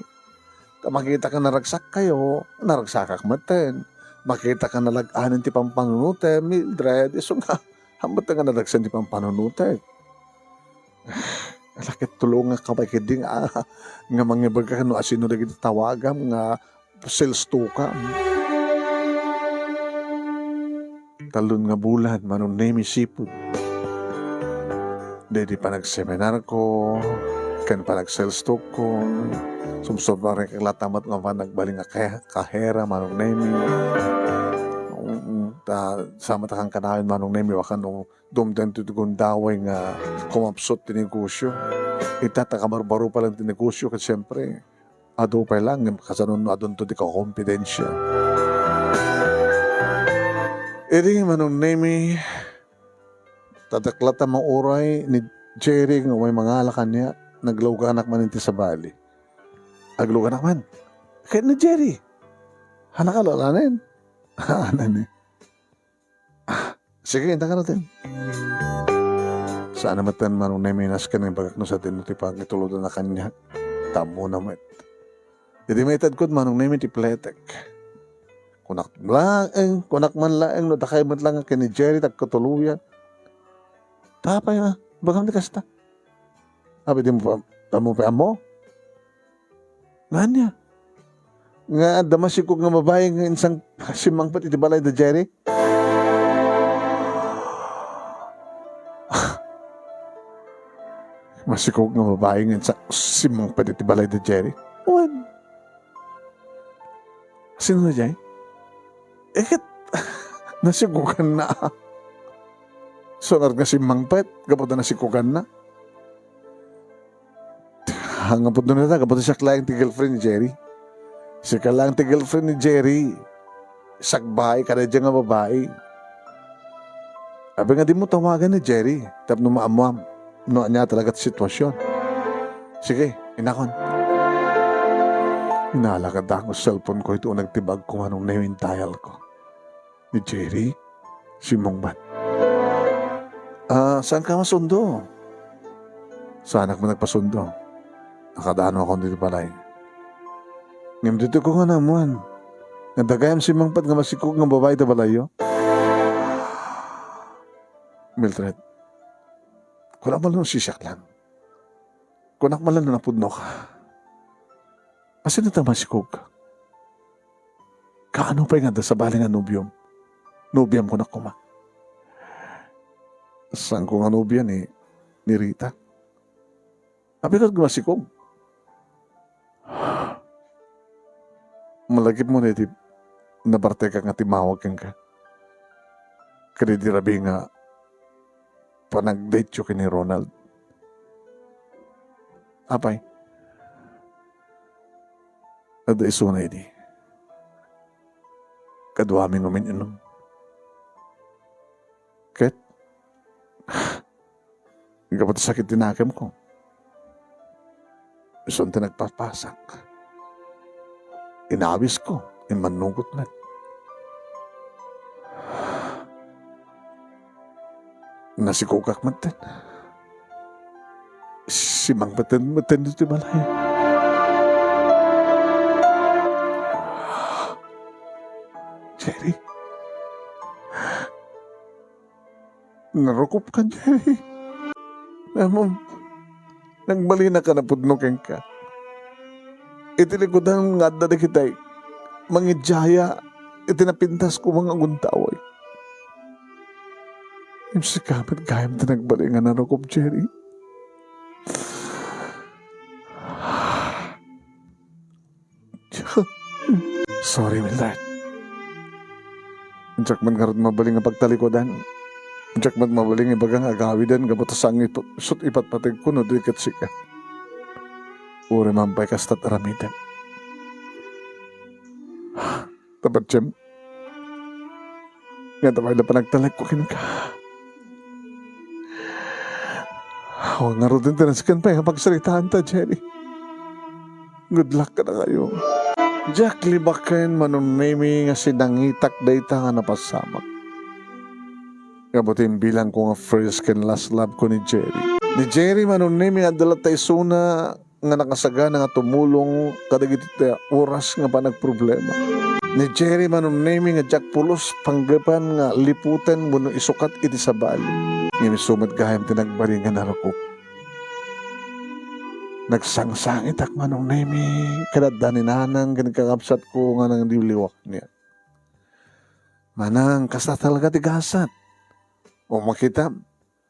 Makita ka naragsak kayo, naragsakak maten. Makita ka nalag-anin ti pampanunute, Mildred, iso nga, hambat nga naragsan ti pampanunute. Lakit tulungan ka pa kiding, nga mangyabag ka no asino na kita tawagam, nga sales to ka. Talon nga bulan, manong name sipod. Di pa nag-seminar ko, kan pa nag-sales to ko, sumsobang rin kaglatamat nga pa nagbaling nga kahera, manong name. Sama takang kanawin, manong name, wakan nung dumdan tutugon daway nga kumapsot ti negosyo. Itatakabarbaro pa lang ti negosyo kasi siyempre, ado pa lang, kasanon adon to di ka kompidensya. Iri manong name, tadaklata mga oray ni Jerry nga may mga alakan niya, naglaw ka anak man sa bali. Aglaw ka anak man. Kahit ni Jerry. Hanak ka lalanin. Hanan eh. Sige, hinta ka natin. Saan naman tan manong neminas ka ng bagak no sa tinutipag itulod na kanya. Tamo naman. Jadi may tadkod manong nemi ti pletek. Kunak man laeng no takay man lang ka ni Jerry tagkatuluyan. Tapay na, bagam di kasta. Abi di mo pa amo? Nganya? Nga damasikog nga mabayang nga insang simang pati di balay da Jerry? Masikog nga mabayang nga insang simang pati di balay da Jerry? Uwan. Sino na Jerry? Eket, nasigugan na. So, nga si Mangpet, kapag na nasigugan na. Hanggang po doon na kapag siya kalaang ti girlfriend ni Jerry. Siya kalaang ti girlfriend ni Jerry. Sagbay, kada dyan nga babae. Sabi nga di mo tawagan ni Jerry. Tap no maamuam. No, niya talaga sitwasyon. Sige, inakon. Inalakad ako sa cellphone ko ito nagtibag kung anong naiwintayal ko. Ni Jerry, si Mongbat. Saan ka masundo? Sa anak mo nagpasundo. Nakadaan ako dito palay. Ngam dito ko nga naman. Nandagayam si Mongbat nga masikog ng babae na balayo. Mildred, kunak man lang sisak lang. Kunak man lang napudno ka. Kasi natamasikog ka. Kaano pa nga sa baling nga nubyom? Nubyam ko na kuma. Saan ko nga nubyan ni Rita? Abi ka gumasikog. Malagip mo na nabarte ka nga timawag ka. Kaya di rabi nga panag-date yun ni Ronald. Apay? Ada iso na ini. Kadwaming umin inom. Ket? Kapag sakit tinakam ko. Iso ang tinagpapasak. Inawis ko. Imanugot na. Nasikukak matin. Simang matin dito balay. Jerry. Narukop ka, Jerry. Namon, nagbali na ka na pudnukin ka. Itilikodan nga na kita'y mangidjaya, itinapintas ko mga guntaway. Yung sikamat gayam na nagbali nga narukop, Jerry. Sorry, Mildred. Jack man karot mabaling nga pagtalikodan. Jack man mabaling ibagang agawidan gabatasang sut ipatpatig ko no dikat sika. Uri mampay kastat aramidan. Tabat Jem. Nga tamay na panagtalag ko kin ka. Nga rodin tinasikan pa yung pagsalitaan ta, Jerry. Good luck ka na kayo. Jack libaken manunimi nga sinangitak dayta nga napasamak. Kabutin bilang ko nga first and last love ko ni Jerry. Ni Jerry manunimi nga dalat tayo suna nga nakasagana nga tumulong kadagiti oras nga pa nagproblema. Ni Jerry manunimi nga Jack Pulos panggapan nga liputan mo no isukat iti sa bali. Ngimi sumad gayam tinagbari nga narakop. Nagsangsangit ak manunimi kadadaninanang ganagkakapsat ko nga nang liwliwak niya. Manang kasta talaga tigasat. O makita,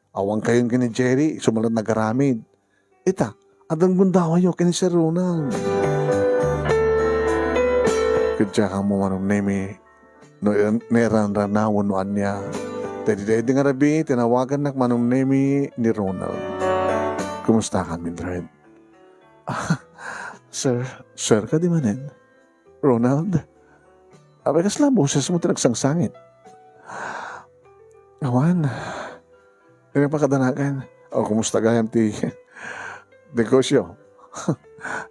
awang kayong kini Jerry, sumalat nagaramid. Ita, adang bundawa yo kini Sir Ronald. Kadya ka mo manong nemi, no neran ranawon no anya. Tadi nga rabi, tinawagan nak manong nemi ni Ronald. Kumusta ka, Mildred? Sir ka di manin? Ronald? Abay kasla, boses mo tinagsangsangit. Awan, hindi pa kadanagan. O, kumusta gayam ti negosyo?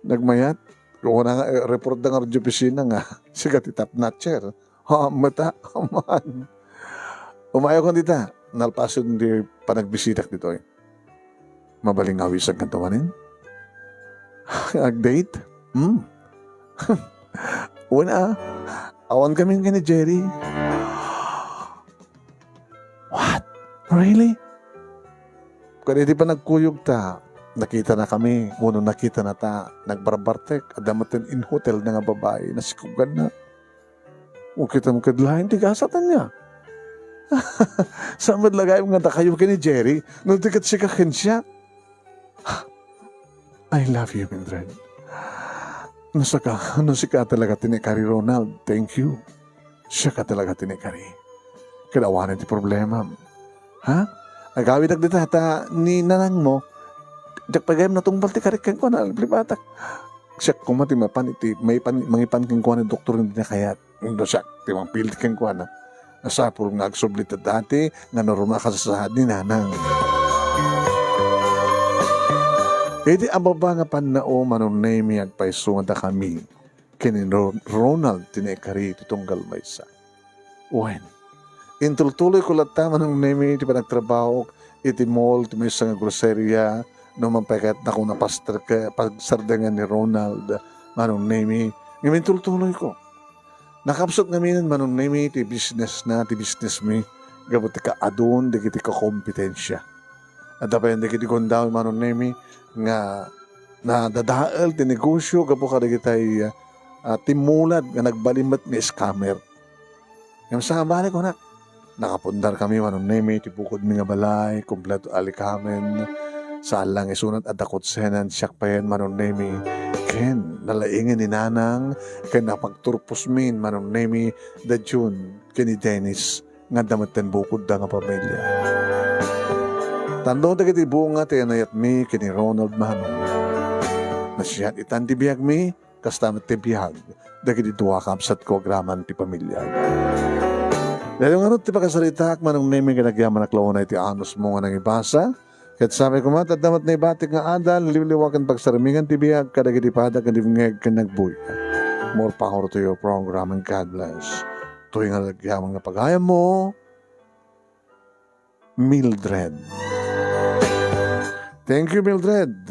Nagmayat? Kung na nga, report na nga radyo pisina nga, sigat ti top notcher. Ha, mata, aman. Umayaw kong dita, nalpaso hindi panagbisitak dito eh. Mabaling awis ang kantawanin? Ag-date? Una, awan kami ni Jerry. What? Really? Kung hindi pa nagkuyog ta, nakita na kami, unang nakita na ta, nagbarbartek, adamatin in hotel na nga babae, nasikugan na. Kung kita mo kadlahin, tigasatan niya. Saan madlagay mo nga ta kayo ni Jerry, nung tikat siya kakin siya. I love you, Mildred. Ano si ka talaga tinikari, Ronald? Thank you. Siya ka talaga tinikari. Kadawanan ti problema. Ha? Agawid agdita hata ni nanang mo. Jak pagayam na tunggal ti karikan ko na libatak. Siya kung mati mapan iti may mangipan king ko na doktor hindi na kayat. Ndo siya ti mang pilit king ko na. Nasapul nga agsublit dati nga normal kasasahad ni nanang. Edi ababa nga panao manunay mi agpaisungan ta kami. Kini Ronald tinekari ti tunggal maysa. When? Intultuloy ko lata manong nemi ti panagtrabaho iti mall ti may nga groceria no mampakat na ko na pagsardangan ni Ronald manong nemi ngayon tultuloy ko nakapsot ngamin manong nemi ti business mi gabot ti ka adon di kiti ka kompetensya at dapat hindi kiti kondaw manong nemi nga na dadaal ti negosyo gapo ka di kitay timulad nga nagbalimat ni scammer yung sa balik ko na nakapundar kami manong nemi, tibukod mi nga balay, kumpleto alikamen, saan lang isunat at dakot senan, siyak pa yan manong nemi, ken, nalaingin ni nanang, ken napagturpos min manong nemi, da June, ken ni Dennis, nga damatan bukod da nga pamilya. Tandong da kiti bunga, tinayat mi, ken ni Ronald manong, nasiyat itan ti biyag mi, kastamat ti biyag, da kiti tuwa kapsat ko graman ti pamilya. Dahil yung ti pagkasalitak manong nemi kinagyaman na klaw na iti anos mo nga nang ibasa. Kahit sabi ko matadamat na ibatik nga adal, liwliwakan pagsaramingan ti biyag, kadagiti padag ang divingeg ka nagbuy. More power to your program and God bless. Tuwing nga nagyamang nga pagayam mo, Mildred. Thank you, Mildred.